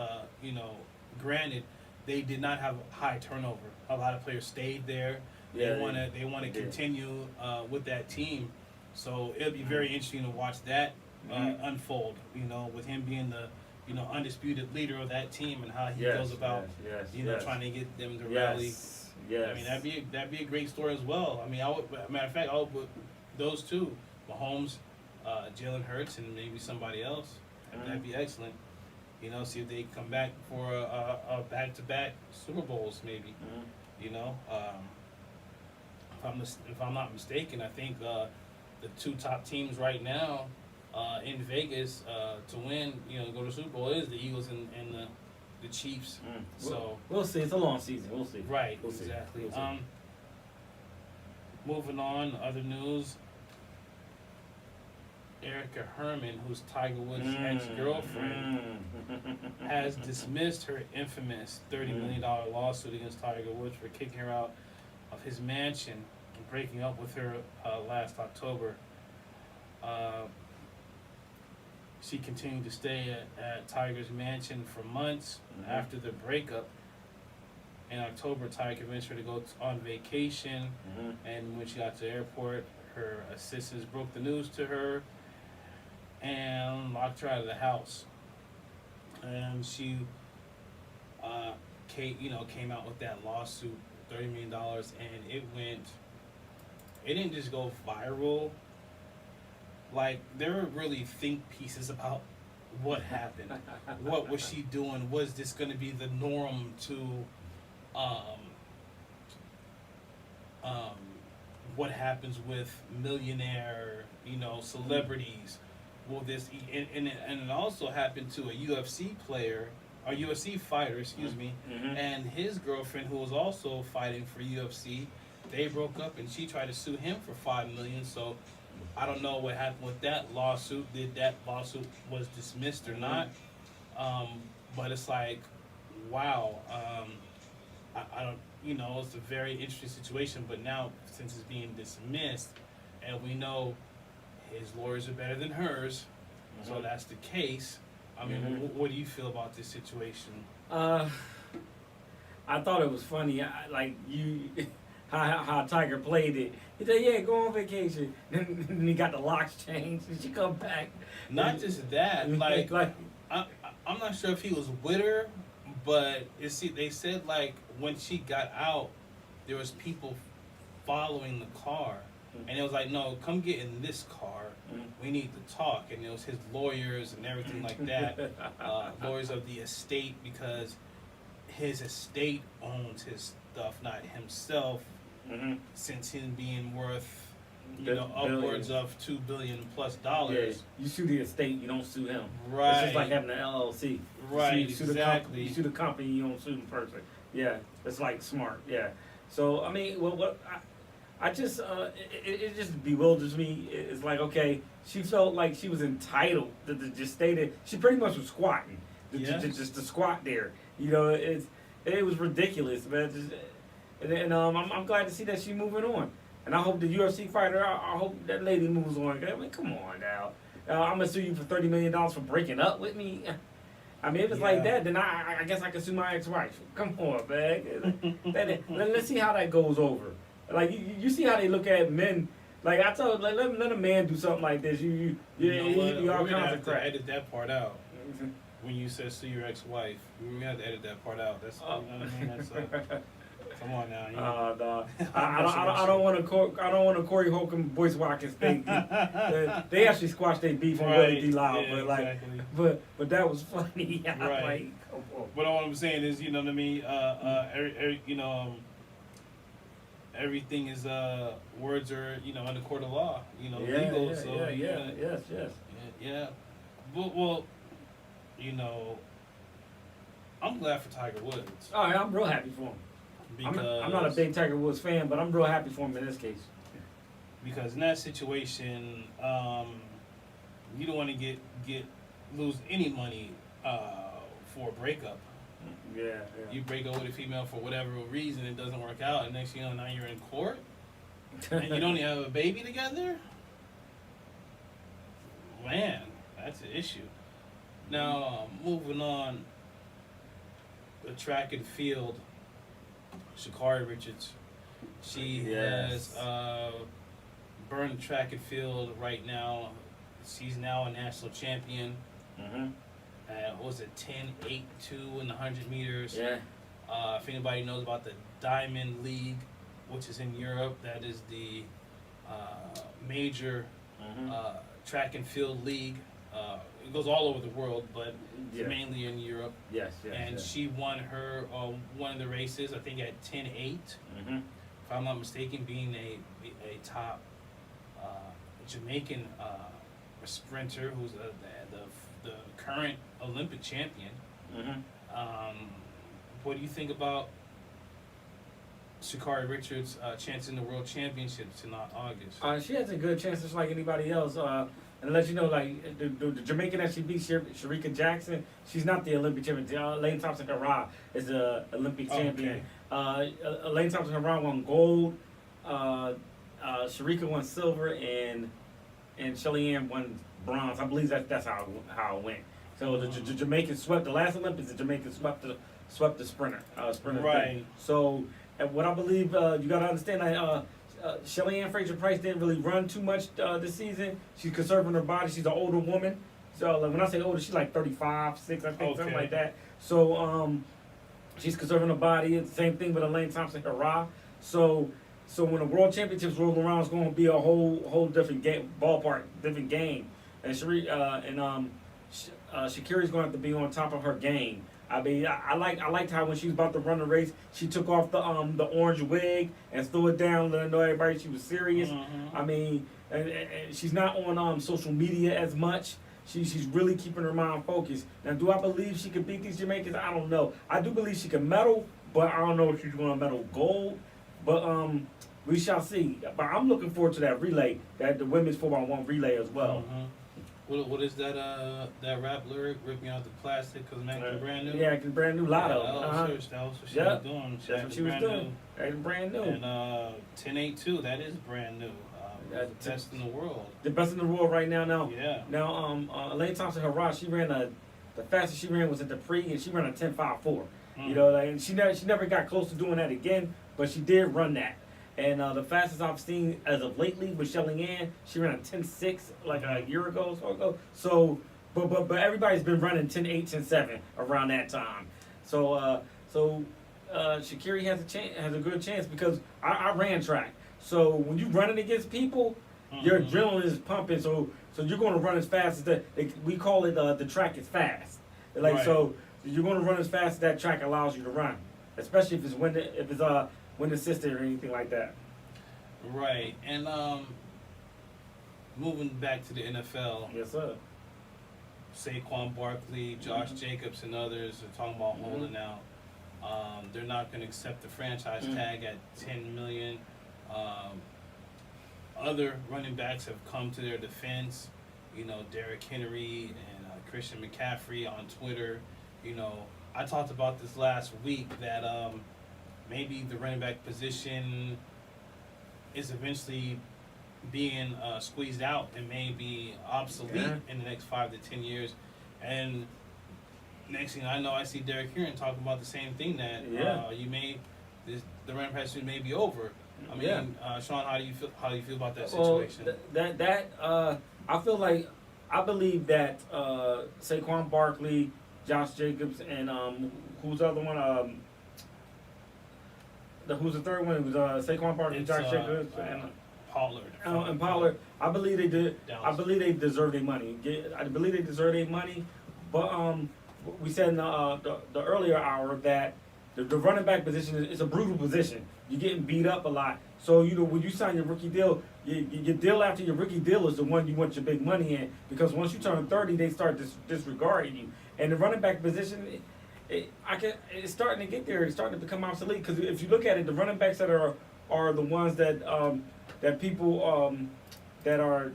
granted, they did not have high turnover. A lot of players stayed there. Yeah, they want to continue with that team. So it'll be very interesting to watch that unfold. With him being the undisputed leader of that team, and how he goes about trying to get them to rally. Yes. I mean, that'd be a great story as well. I mean, matter of fact, I would put those two, Mahomes, Jalen Hurts, and maybe somebody else. That'd be excellent. See if they come back for a back-to-back Super Bowls, maybe. If I'm not mistaken, I think the 2 top teams right now in Vegas to win, go to Super Bowl is the Eagles and the Chiefs. So we'll see. It's a long season. We'll see. Right. We'll see. Exactly. We'll see. Moving on, other news. Erica Herman, who's Tiger Woods' ex-girlfriend, has dismissed her infamous $30 million lawsuit against Tiger Woods for kicking her out of his mansion and breaking up with her last October. She continued to stay at Tiger's mansion for months after the breakup. In October, Tiger convinced her to go on vacation, and when she got to the airport, her assistants broke the news to her and locked her out of the house. And she, came out with that lawsuit, $30 million, and it didn't just go viral. Like, there were really think pieces about what happened. What was she doing? Was this going to be the norm to what happens with millionaire, celebrities? Will this, and it also happened to a UFC player, a UFC fighter, excuse me, and his girlfriend, who was also fighting for UFC. They broke up, and she tried to sue him for $5 million. So I don't know what happened with that lawsuit. Did that lawsuit was dismissed or not? But it's like, wow. I don't, it's a very interesting situation. But now, since it's being dismissed, and we know his lawyers are better than hers, so that's the case. I mean, what do you feel about this situation? I thought it was funny, how Tiger played it. He said, "Yeah, go on vacation." Then he got the locks changed, and she come back. Not just that, I'm not sure if he was with her, but they said when she got out, there was people following the car, and it was like, "No, come get in this car. We need to talk." And it was his lawyers and everything like that, lawyers of the estate, because his estate owns his stuff, not himself. Since him being worth, upwards of $2 billion plus. Yeah, you sue the estate, you don't sue him. Right. It's just like having an LLC. Right. You sue Exactly. you sue the company, you don't sue the person. Yeah, it's like smart. Yeah. So I mean, I just it just bewilders me. It's like, okay, she felt like she was entitled to just stay there. She pretty much was squatting, just to squat there. It was ridiculous, man. And I'm glad to see that she's moving on. And I hope the UFC fighter, I hope that lady moves on. I mean, come on now. I'm going to sue you for $30 million for breaking up with me. I mean, if it's like that, then I guess I can sue my ex-wife. Come on, man. Let's see how that goes over. Like, you see how they look at men. Like, I told, let a man do something like this. You all kinds of crap. Edit that part out. When you said sue your ex-wife, we're going to have to edit that part out. That's, you know what I mean? That's come on now. No. I don't want to Corey Holcomb Boyce Watkins thing. They actually squashed their beef on Willie D. Loud, but but that was funny. Right. But all I'm saying is, you know what I mean. Everything is words are in the court of law. Legal. Yeah. Well, I'm glad for Tiger Woods. Oh, I'm real happy for him. Because I'm not a big Tiger Woods fan, but I'm real happy for him in this case. Because in that situation, you don't want to lose any money for a breakup. Yeah. You break up with a female for whatever reason, it doesn't work out, and next thing you know, now you're in court, and you don't even have a baby together. Man, that's an issue. Now, moving on, the track and field. Sha'Carri Richards, she has burned track and field right now. She's now a national champion. What was it, 10.82 in the 100 meters? Yeah. If anybody knows about the Diamond League, which is in Europe, that is the major track and field league. It goes all over the world, but mainly in Europe. Yes. And she won her one of the races, I think at 10.8. If I'm not mistaken, being a top Jamaican sprinter who's the current Olympic champion. What do you think about Sha'Carri Richards' chance in the World Championships in August? She has a good chance, just like anybody else. And let you know, like, the Jamaican that she beat, Sharika Jackson, she's not the Olympic champion. Elaine Thompson-Herah is the Olympic champion. Elaine Thompson-Herah won gold. Sharika won silver, and and Shelly Ann won bronze. I believe that's how it went. So the Jamaicans swept the last Olympics. The Jamaicans swept the sprinter. Right. Thing. So, and what I believe you got to understand that Shelly Ann Fraser-Price didn't really run too much this season. She's conserving her body. She's an older woman. So like, when I say older, she's like 35, 6, I think, something like that. So she's conserving her body. It's the same thing with Elaine Thompson-Herah. So when the World Championships roll around, it's going to be a whole different game, different game. And Sha'Carri's going to have to be on top of her game. I mean, I liked how when she was about to run the race, she took off the orange wig and threw it down, letting know everybody she was serious. Mm-hmm. I mean, and she's not on social media as much. She's really keeping her mind focused. Now, do I believe she could beat these Jamaicans? I don't know. I do believe she can medal, but I don't know if she's going to medal gold. But we shall see. But I'm looking forward to that relay, the women's 4x1 relay as well. Mm-hmm. What is that rap lyric? Rip me out the plastic because I'm brand new? Yeah, because brand new Lotto. That was what she was doing. That's what she was doing. That's brand new. And 1082, that is brand new. The best in the world. The best in the world right now. Yeah. Now, Elaine Thompson-Herah, she ran the fastest she ran was at the pre, and she ran a 10.54. You know, like, and she never got close to doing that again, but she did run that. And the fastest I've seen as of lately with Shelly Ann, she ran a 10.6 like a year ago, so ago. So, but everybody's been running 10.8, 10.7 around that time. So Sha'Carri has a good chance because I ran track. So when you're running against people, your adrenaline is pumping. So you're going to run as fast as we call it the track is fast. Like right. So you're going to run as fast as that track allows you to run, especially if it's wind assisted or anything like that. Right. And moving back to the NFL. Yes, sir. Saquon Barkley, Josh Jacobs, and others are talking about holding out. They're not going to accept the franchise tag at $10 million. Other running backs have come to their defense. You know, Derrick Henry and Christian McCaffrey on Twitter. You know, I talked about this last week that maybe the running back position is eventually being squeezed out and may be obsolete in the next 5 to 10 years. And next thing I know, I see Derrick Henry talking about the same thing, that the running back position may be over. I mean, Sean, how do you feel about that situation? Well, I believe that Saquon Barkley, Josh Jacobs, and who's the other one? Who's the third one? It was Saquon Barkley, Josh Jacobs, and Pollard. And Pollard. I believe they did. I believe they deserve their money. I believe they deserve their money. But we said in the earlier hour that the running back position is a brutal position. You're getting beat up a lot. So, you know, when you sign your rookie deal, your deal after your rookie deal is the one you want your big money in. Because once you turn 30, they start disregarding you. And the running back position, it's starting to get there. It's starting to become obsolete. Because if you look at it, the running backs that are the ones that that people that are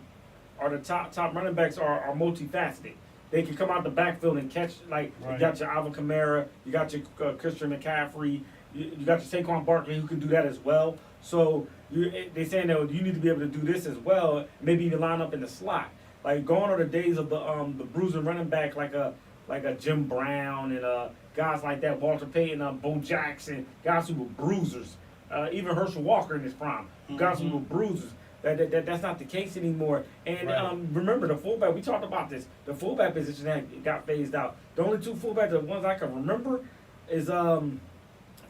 the top running backs are multifaceted. They can come out the backfield and catch, like, you got your Alvin Kamara, you got your Christian McCaffrey, you got your Saquon Barkley who can do that as well. So they're saying that you need to be able to do this as well. Maybe you can line up in the slot. Like, gone are the days of the bruising running back like a Jim Brown and guys like that, Walter Payton, Bo Jackson, guys who were bruisers. Even Herschel Walker in his prime, guys who were bruisers. That's not the case anymore. And remember, the fullback, we talked about this, the fullback position that got phased out. The only two fullbacks, the ones I can remember, is Tom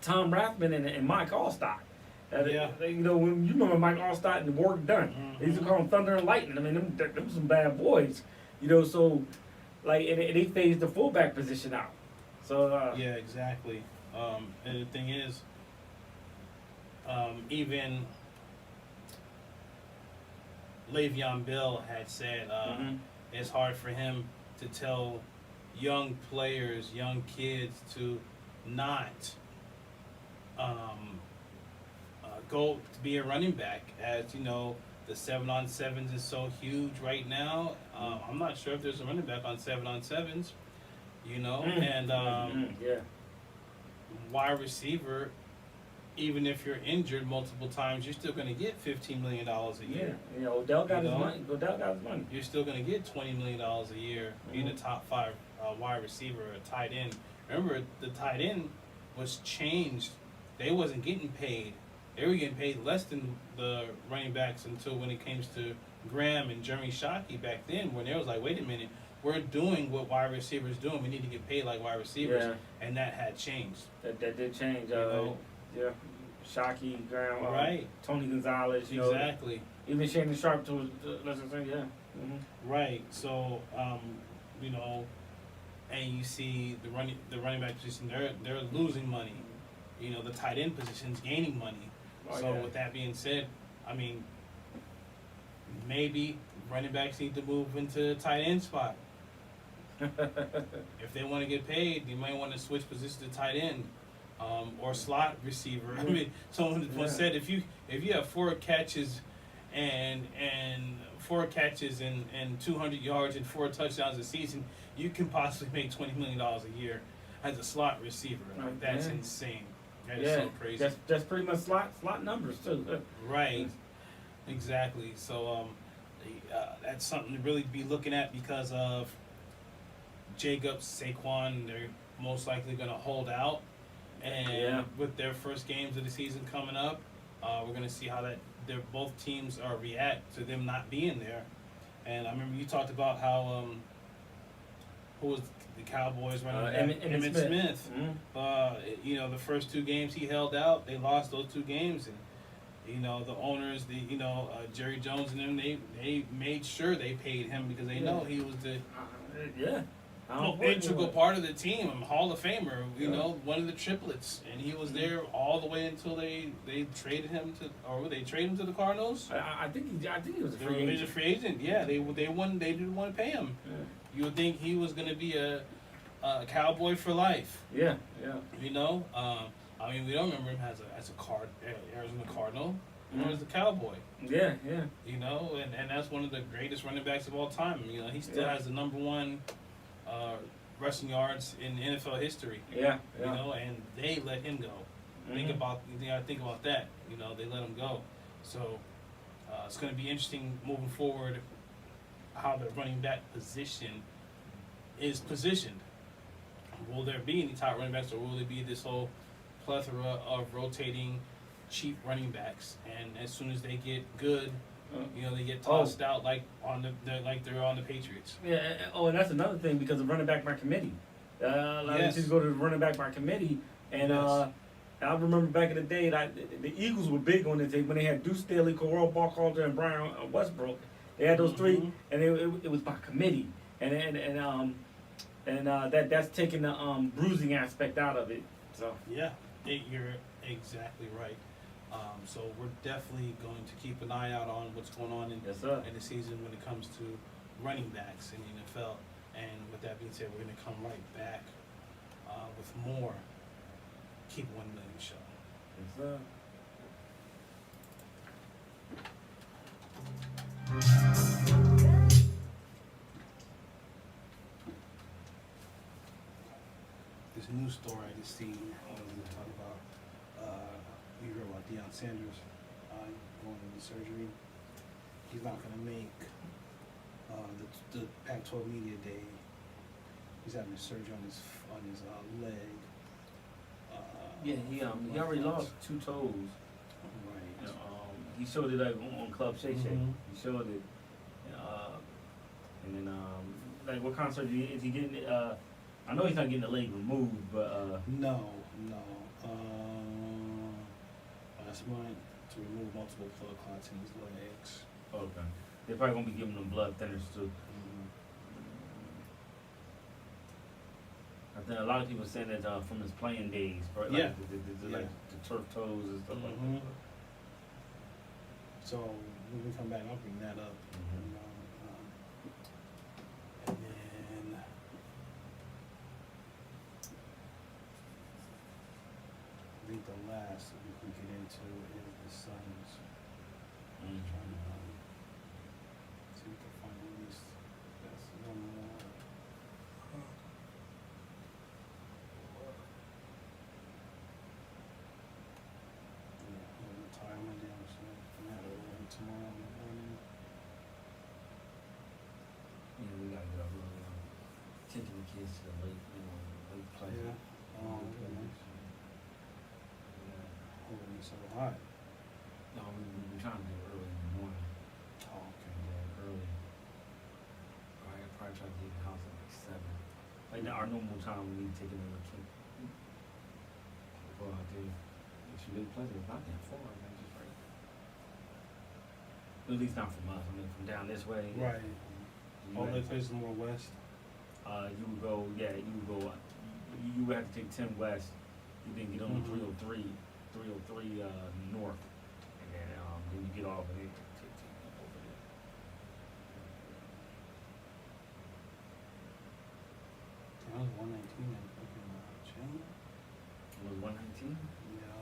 Rathman and Mike Allstott. You know, when you remember Mike Allstott and Morgan Dunn, they used to call them Thunder and Lightning. I mean, them were some bad boys. You know, so, like, and they phased the fullback position out. So yeah, exactly. And the thing is, even Le'Veon Bell had said it's hard for him to tell young players, young kids to not go to be a running back, as you know, the 7-on-7s is so huge right now. I'm not sure if there's a running back on 7-on-7s, you know, and wide receiver even if you're injured multiple times, you're still going to get $15 million a year. Yeah, Odell got his money. Odell got his money. You're still going to get $20 million a year, being a top 5 wide receiver, a tight end. Remember, the tight end was changed. They wasn't getting paid. They were getting paid less than the running backs until when it came to Graham and Jeremy Shockey back then, when they was like, wait a minute, we're doing what wide receivers doing. We need to get paid like wide receivers. Yeah. And that had changed. That did change. Yeah. Shockey, Graham, right. Tony Gonzalez. Exactly. Even Shannon Sharpe to let's say, yeah. Mm-hmm. Right. So, you know, and you see the running back position, they're losing money. You know, the tight end position's gaining money. With that being said, I mean, maybe running backs need to move into the tight end spot. If they want to get paid, they might want to switch positions to tight end, or slot receiver. I mean, someone once said if you have 4 catches and 200 yards and 4 touchdowns a season, you can possibly make $20 million a year as a slot receiver. Like, that's insane. That is so crazy. That's pretty much slot numbers too. Right. Exactly. So that's something to really be looking at because of Jacobs, Saquon. They're most likely going to hold out, and with their first games of the season coming up, we're going to see how both teams react to them not being there. And I remember you talked about how who was the Cowboys running back? Emmitt Smith. Mm-hmm. You know, the first 2 games he held out, they lost those 2 games, and you know the owners, Jerry Jones and them, they made sure they paid him because they know he was the integral part of the team, Hall of Famer. You know, one of the triplets, and he was there all the way until they traded him to the Cardinals. I think he was a free agent. He was a free agent. Yeah, they didn't want to pay him. Yeah. You would think he was going to be a Cowboy for life. Yeah. You know, I mean, we don't remember him as a Arizona Cardinal. Remember as a Cowboy. Yeah. You know, and that's one of the greatest running backs of all time. You know, he still has the number 1 rushing yards in NFL history. Yeah. You know, and they let him go. Think about that. You know, they let him go. So it's going to be interesting moving forward how the running back position is positioned. Will there be any top running backs, or will it be this whole plethora of rotating cheap running backs? And as soon as they get good, you know, they get tossed out like they're on the Patriots. Yeah. Oh, and that's another thing because of running back by committee. Just go to the running back by committee, and I remember back in the day that the Eagles were big on it when they had Deuce Staley, Corral, Barkley, and Brian Westbrook. They had those 3, and it was by committee, and that's taking the bruising aspect out of it. So yeah, you're exactly right. So we're definitely going to keep an eye out on what's going on in the season when it comes to running backs in the NFL. And with that being said, we're going to come right back with more Keep 1 Million Show. Yes, sir. This news story I just seen, I was going to talk about, you heard about Deion Sanders going into surgery. He's not going to make the Pac-12 Media Day. He's having surgery on his leg. He already lost 2 toes. Right. He showed it on Club Shay Shay. He showed it, and then like what kind of surgery is he getting? I know he's not getting the leg removed, but no. Last month to remove multiple blood clots in his legs. Okay. They're probably gonna be giving him blood thinners too. I think a lot of people saying that from his playing days, right? Like the turf toes and stuff like that. So when we come back, I'll bring that up. And then I think the last we can get into is the Suns. Trying to see if we can find at least one more. hot. No, we're trying to do it early in the morning. Oh, okay. Yeah, early. I probably try to leave the house at like 7. Like our normal time when we take another trip. Go out there. It's really pleasant. It's not that far, man. Just right. At least not from us. I mean, from down this way. Right. You All had- that places more west. You would go. Yeah, you would go. You would have to take 10 west. You then get on the 303 north, and then you get off and then take 10 over there. That was 119 in fucking Chandler. It was 119. Yeah,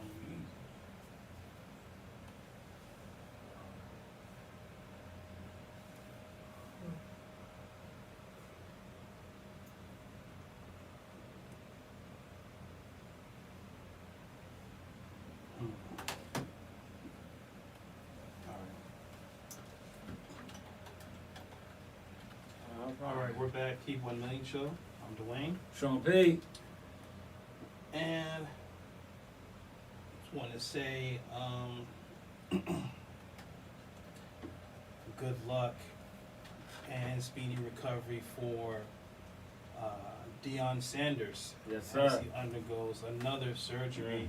All right, we're back. Keep 1 Million Show. I'm Dwayne. Sean P. And just want to say good luck and speedy recovery for Deion Sanders. Yes, As sir. he undergoes another surgery.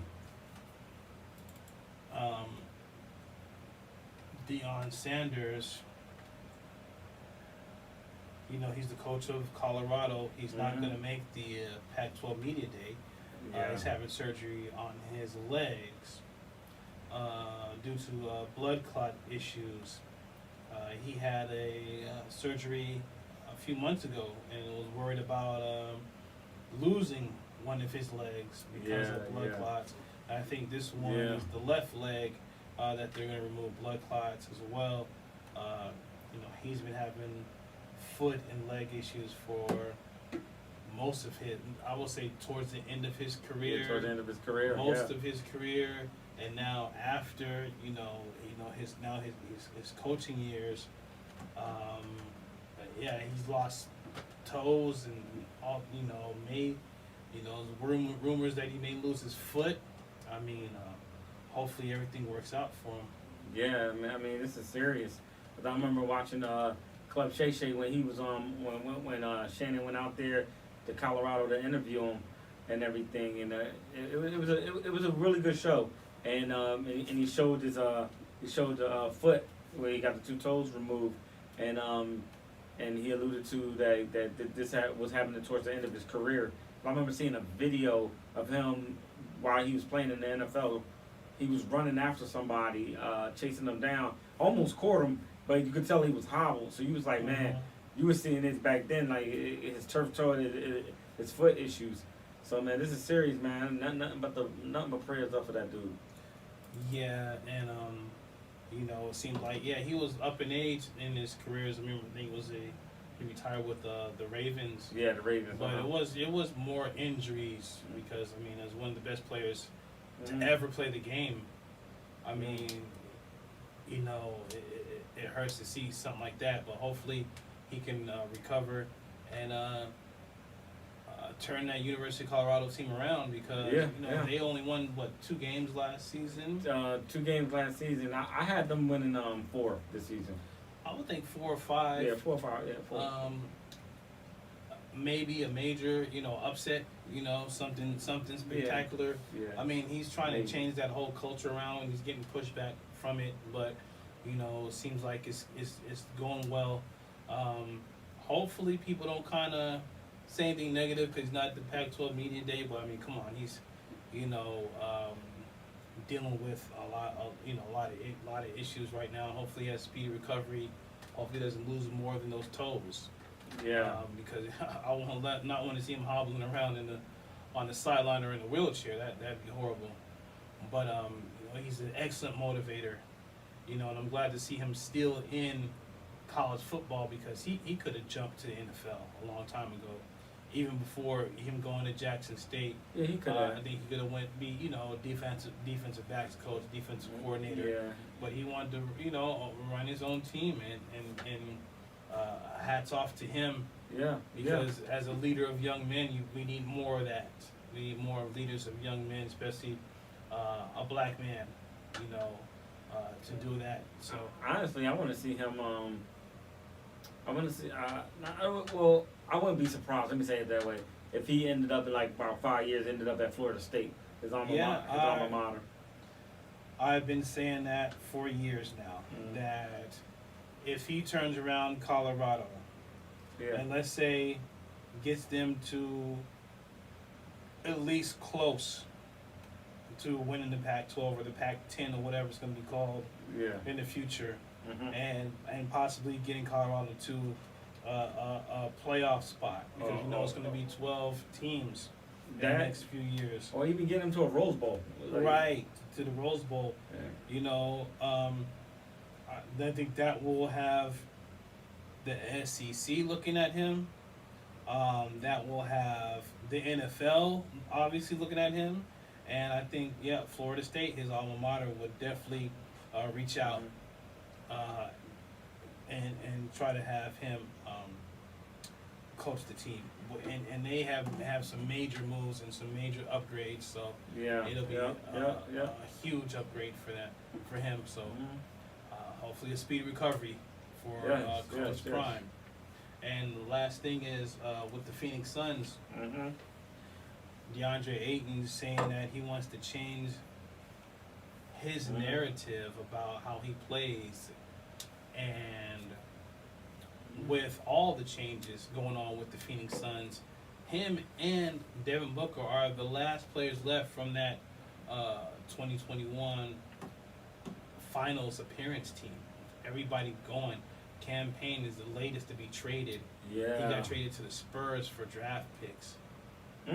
Deion Sanders, you know, he's the coach of Colorado. He's not going to make the Pac-12 Media Day. He's having surgery on his legs due to blood clot issues. He had a surgery a few months ago and was worried about losing one of his legs because of blood clots. I think this one is the left leg that they're going to remove blood clots as well. You know, he's been having foot and leg issues for most of his, I will say towards the end of his career. Yeah, towards the end of his career. Most of his career, and now after his coaching years, he's lost toes and all. Rumors that he may lose his foot. I mean, hopefully everything works out for him. Yeah, man. I mean, this is serious. But I remember watching Club Shay Shay when he was when Shannon went out there to Colorado to interview him and everything, and it was a really good show. And he showed his foot where he got the 2 toes removed, and he alluded to that this was happening towards the end of his career. I remember seeing a video of him while he was playing in the NFL. He was running after somebody, chasing them down, almost caught him, but you could tell he was hobbled. So you was like, man, you were seeing this back then, like his turf toe, his foot issues. So man, this is serious, man. Nothing but prayers up for that dude. Yeah, and it seemed like he was up in age in his career. I remember he retired with the Ravens. Yeah, the Ravens. But it was more injuries because as one of the best players to ever play the game, I mean, it hurts to see something like that. But hopefully he can recover and turn that University of Colorado team around because they only won 2 games last season. 2 games last season. I had them winning 4 this season. I would think 4 or 5. Yeah, 4 or 5. Yeah, 4. Maybe a major, upset. Something spectacular. Yeah. I mean, he's trying to change that whole culture around. And he's getting pushback from it, but it seems like it's going well. Hopefully, people don't kind of say anything negative because it's not the Pac-12 Media Day. But I mean, come on, he's dealing with a lot of issues right now. Hopefully, he has speedy recovery. Hopefully, he doesn't lose more than those toes. Yeah. Because I not want to see him hobbling around on the sideline or in a wheelchair. That'd be horrible. But he's an excellent motivator. And I'm glad to see him still in college football because he could have jumped to the NFL a long time ago. Even before him going to Jackson State, yeah, he could have. I think he could have went be defensive backs coach, defensive coordinator. Yeah. But he wanted to run his own team and hats off to him. Yeah. Because as a leader of young men, we need more of that. We need more leaders of young men, especially a black man. to do that. So honestly, I want to see him. I want to see. Well, I wouldn't be surprised. Let me say it that way. If he ended up in like about 5 years, ended up at Florida State, his alma mater. I've been saying that for years now. That if he turns around Colorado, and let's say gets them to at least close to winning the Pac-12 or the Pac-10 or whatever it's going to be called in the future, and possibly getting Colorado to a playoff spot, because it's going to be 12 teams in the next few years, or even get them to a Rose Bowl, right, to the Rose Bowl. I think that will have the SEC looking at him. That will have the NFL obviously looking at him. And I think, Florida State, his alma mater, would definitely reach out and try to have him coach the team. And they have some major moves and some major upgrades. So it'll be a huge upgrade for him. So hopefully a speedy recovery for Coach Prime. And the last thing is with the Phoenix Suns. DeAndre Ayton is saying that he wants to change his narrative about how he plays, and with all the changes going on with the Phoenix Suns, him and Devin Booker are the last players left from that 2021 finals appearance team. Everybody going. Cam Payne is the latest to be traded. He got traded to the Spurs for draft picks. He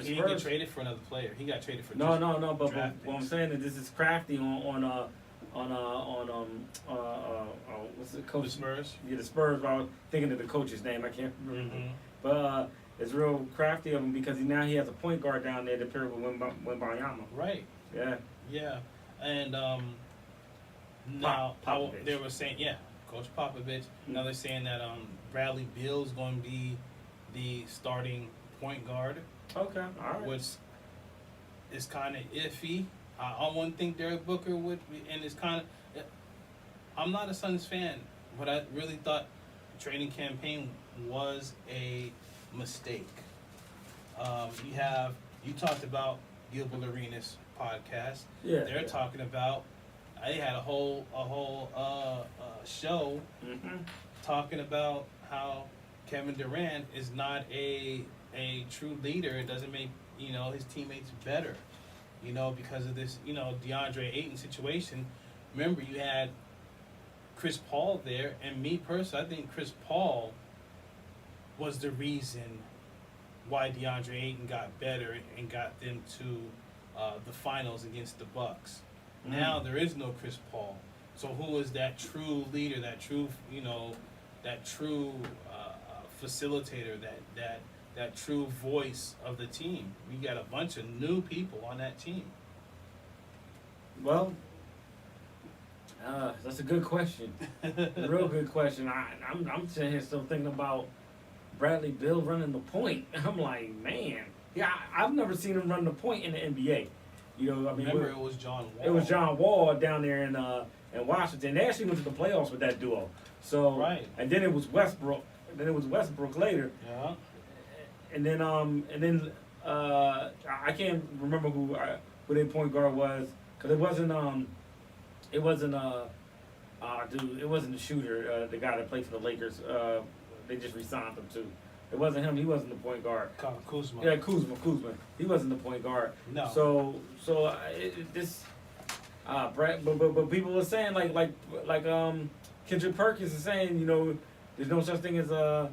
didn't get traded for another player. He got traded for no. But what I'm saying is this is crafty on what's the coach? The Spurs. Yeah, the Spurs. I was thinking of the coach's name. I can't remember. But it's real crafty of him because now he has a point guard down there to pair with Wembanyama. Right. Yeah. Yeah. And now they were saying, Coach Popovich. Now they're saying that Bradley Beal's going to be the starting point guard. Okay, all right. Which is kind of iffy. I wouldn't think Derek Booker would be, and it's kind of. I'm not a Suns fan, but I really thought the trading campaign was a mistake. You talked about Gilbert Arenas podcast. They're talking about. They had a whole show talking about how Kevin Durant is not a true leader. It doesn't make his teammates better, because of this DeAndre Ayton situation. Remember, you had Chris Paul there, and me personally, I think Chris Paul was the reason why DeAndre Ayton got better and got them to the finals against the Bucks. Now there is no Chris Paul, so who is that true leader? That true facilitator? That true voice of the team? We got a bunch of new people on that team. Well, that's a good question. A real good question. I'm sitting here still thinking about Bradley Beal running the point. I'm like, man, I've never seen him run the point in the NBA. Remember, it was John Wall. It was John Wall down there in Washington. They actually went to the playoffs with that duo. So and then it was Westbrook. Later. Yeah. And then I can't remember who their point guard was, because it wasn't the shooter, the guy that played for the Lakers. They just re-signed him too. It wasn't him. He wasn't the point guard. Kuzma. Yeah, Kuzma. He wasn't the point guard. No. So but people were saying like Kendrick Perkins is saying, there's no such thing as the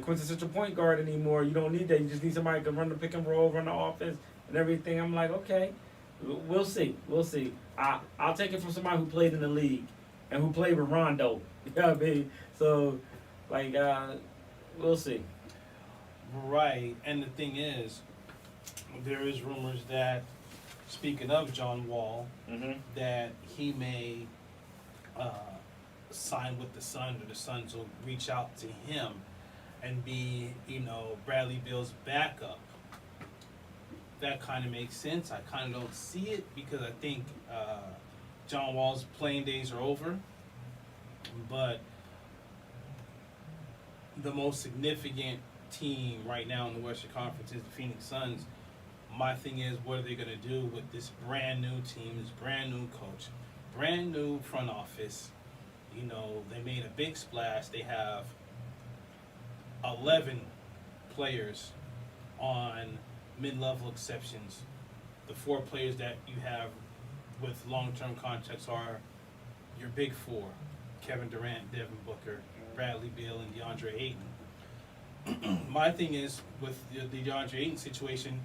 quintessential point guard anymore. You don't need that. You just need somebody who can run the pick and roll, run the offense, and everything. I'm like, okay, we'll see. I'll take it from somebody who played in the league and who played with Rondo. You know what I mean? So, we'll see. Right, and the thing is, there is rumors that, speaking of John Wall, that he may sign with the Suns, or the Suns will reach out to him and be, Bradley Beal's backup that kind of makes sense. I kind of don't see it because I think John Wall's playing days are over. But the most significant team right now in the Western Conference is the Phoenix Suns. My thing is, what are they going to do with this brand new team, this brand new coach, brand new front office? You know, they made a big splash. They have 11 players on mid-level exceptions. The 4 players that you have with long-term contracts are your big 4: Kevin Durant, Devin Booker, Bradley Beal, and DeAndre Ayton. My thing is, with the DeAndre Ayton situation,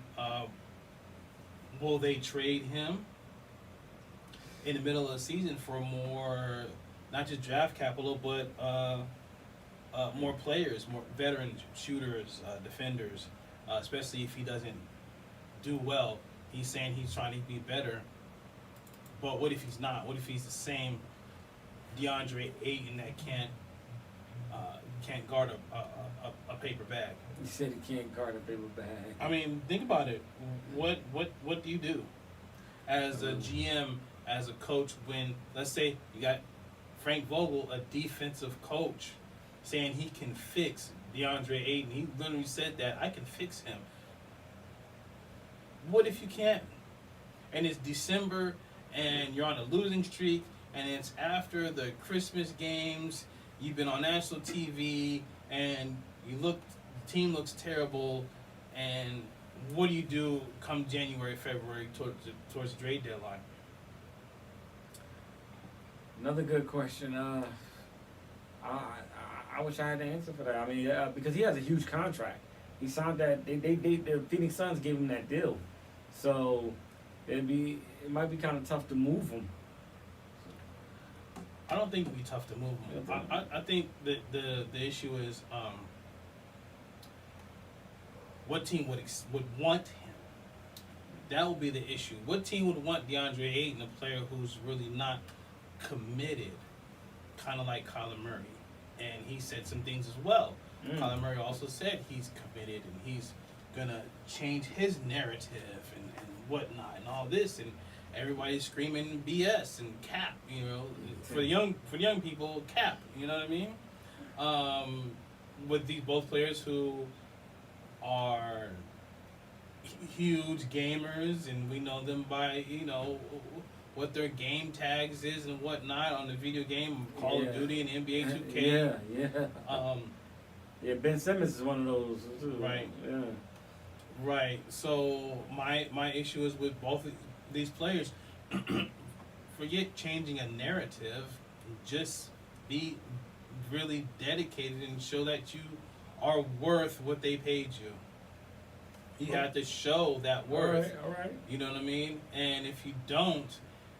will they trade him in the middle of the season for more, not just draft capital, but more players, more veteran shooters, defenders, especially if he doesn't do well? He's saying he's trying to be better, but what if he's not? What if he's the same DeAndre Ayton that can't guard a paper bag? You said he can't guard a paper bag. I mean, think about it. What do you do as a GM, as a coach, when, let's say, you got Frank Vogel, a defensive coach, saying he can fix DeAndre Ayton? He literally said that, I can fix him. What if you can't? And it's December, and you're on a losing streak, and it's after the Christmas games. You've been on national TV, and the team looks terrible. And what do you do come January, February, towards the trade deadline? Another good question. I wish I had the answer for that. I mean, because he has a huge contract. He signed that. The Phoenix Suns gave him that deal, so it might be kind of tough to move him. I don't think it'd be tough to move him. I think that the issue is what team would want him. That would be the issue. What team would want DeAndre Ayton, a player who's really not committed, kind of like Kyler Murray? And he said some things as well. Kyler Murray also said he's committed and he's gonna change his narrative and whatnot and all this, and everybody's screaming BS and cap, you know, for the young people, cap, you know what I mean? With these both players who are huge gamers, and we know them by, you know, what their game tags is and whatnot on the video game Call of Duty and NBA 2K. Yeah, Ben Simmons is one of those too. Right. Yeah. Right. So my issue is with both of these players. Forget changing a narrative. Just be really dedicated and show that you are worth what they paid you. You have to show that worth. All right. You know what I mean? And if you don't,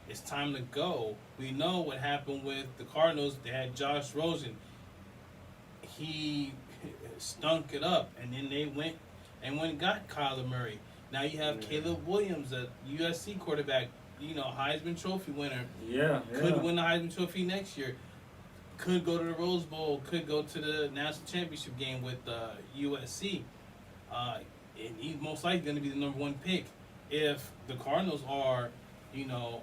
it's time to go. We know what happened with the Cardinals. They had Josh Rosen. He stunk it up, and then they went and got Kyler Murray. Now you have Caleb Williams, a USC quarterback, you know, Heisman Trophy winner. Could win the Heisman Trophy next year. Could go to the Rose Bowl. Could go to the national championship game with USC. And he's most likely going to be the number 1 pick. If the Cardinals are, you know,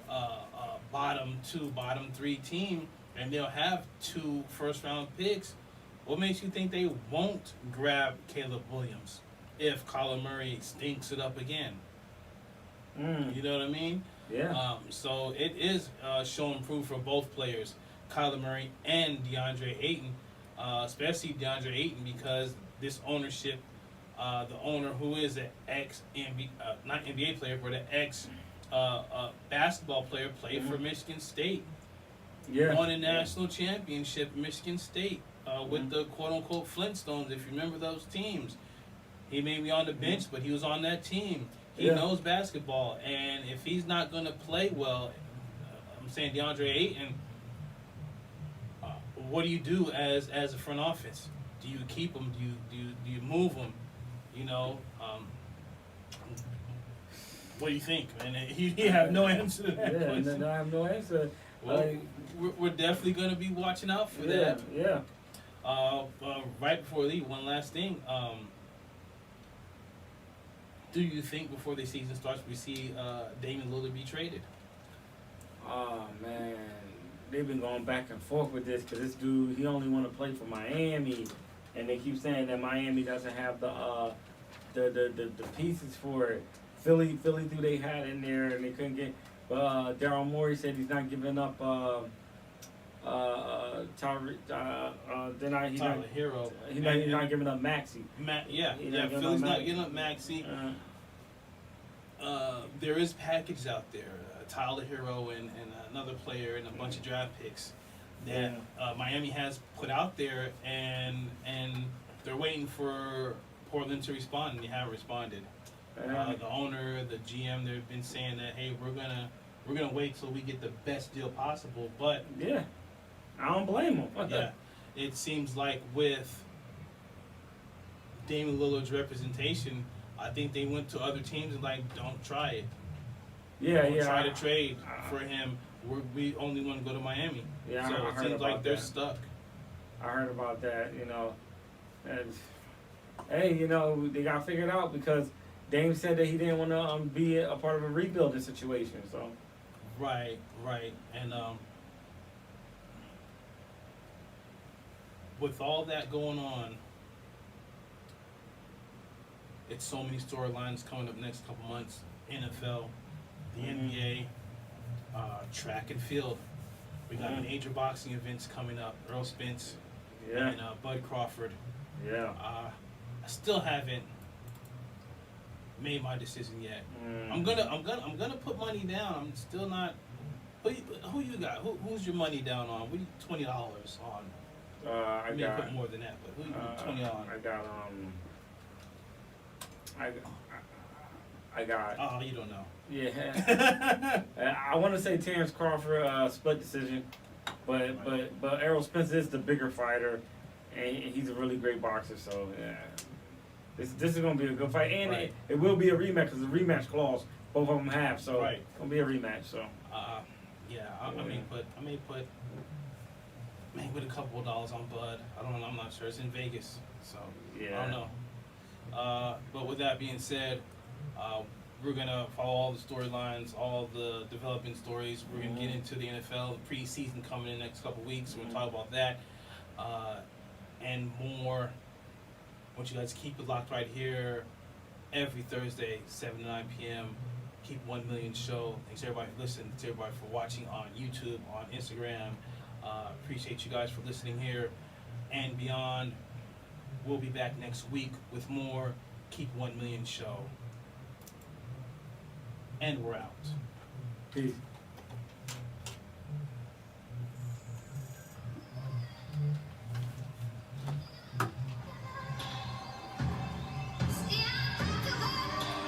bottom 2, bottom 3 team, and they'll have 2 first-round picks, what makes you think they won't grab Caleb Williams if Kyler Murray stinks it up again? You know what I mean? Yeah. So it is showing proof for both players, Kyler Murray and DeAndre Ayton, especially DeAndre Ayton, because this ownership, the owner who is an not NBA player, but an ex basketball player, played for Michigan State. Won a national championship at Michigan State with the quote-unquote Flintstones, if you remember those teams. He may be on the bench, but he was on that team. He knows basketball, and if he's not going to play well, I'm saying DeAndre Ayton, what do you do as a front office? Do you keep him? Do you move him? You know, what do you think, man? You have no answer to that question. No, I have no answer. Well, we're definitely going to be watching out for that. Yeah. Right before we leave, one last thing. Do you think before the season starts we see Damian Lillard be traded? Oh man, they've been going back and forth with this because this dude he only want to play for Miami, and they keep saying that Miami doesn't have the pieces for it. Philly threw they hat in there and they couldn't get. But Daryl Morey said he's not giving up. Tyler Hero. He's not giving up Maxey. Philly's not giving up Maxey. There is package out there. Tyler Hero and another player and a bunch of draft picks that Miami has put out there, and they're waiting for Portland to respond, and they haven't responded. The owner, the GM, they've been saying that, hey, we're gonna wait till we get the best deal possible. But yeah, I don't blame them. Yeah, it seems like with Damian Lillard's representation, I think they went to other teams and like, don't try it. Don't try to trade for him. We only want to go to Miami. Yeah, so it seems like they're stuck. I heard about that, and hey, they got figured out because Dame said that he didn't want to be a part of a rebuilding situation. So, right, and with all that going on, it's so many storylines coming up next couple months. NFL, the NBA, track and field. We got major boxing events coming up. Earl Spence and Bud Crawford. Yeah. I still haven't made my decision yet. I'm gonna put money down. I'm still not. Who you got? Who's your money down on? We $20 on. I may put more than that, but who you $20 on? I got. Oh, you don't know. Yeah. I want to say Terrence Crawford split decision, but Errol Spence is the bigger fighter, and he's a really great boxer. So yeah, this is gonna be a good fight, and it will be a rematch because the rematch clause both of them have. So it's gonna be a rematch. So I may put a couple of dollars on Bud. I don't know. I'm not sure. It's in Vegas, so I don't know. But with that being said, we're gonna follow all the storylines, all the developing stories. We're gonna get into the NFL, the preseason coming in the next couple of weeks. We're gonna talk about that and more. I want you guys to keep it locked right here every Thursday, 7 to 9 p.m. Keep 1 Million Show. Thanks everybody for listening. Thanks everybody for watching on YouTube, on Instagram. Appreciate you guys for listening here and beyond. We'll be back next week with more Keep 1 Million Show. And we're out. Peace.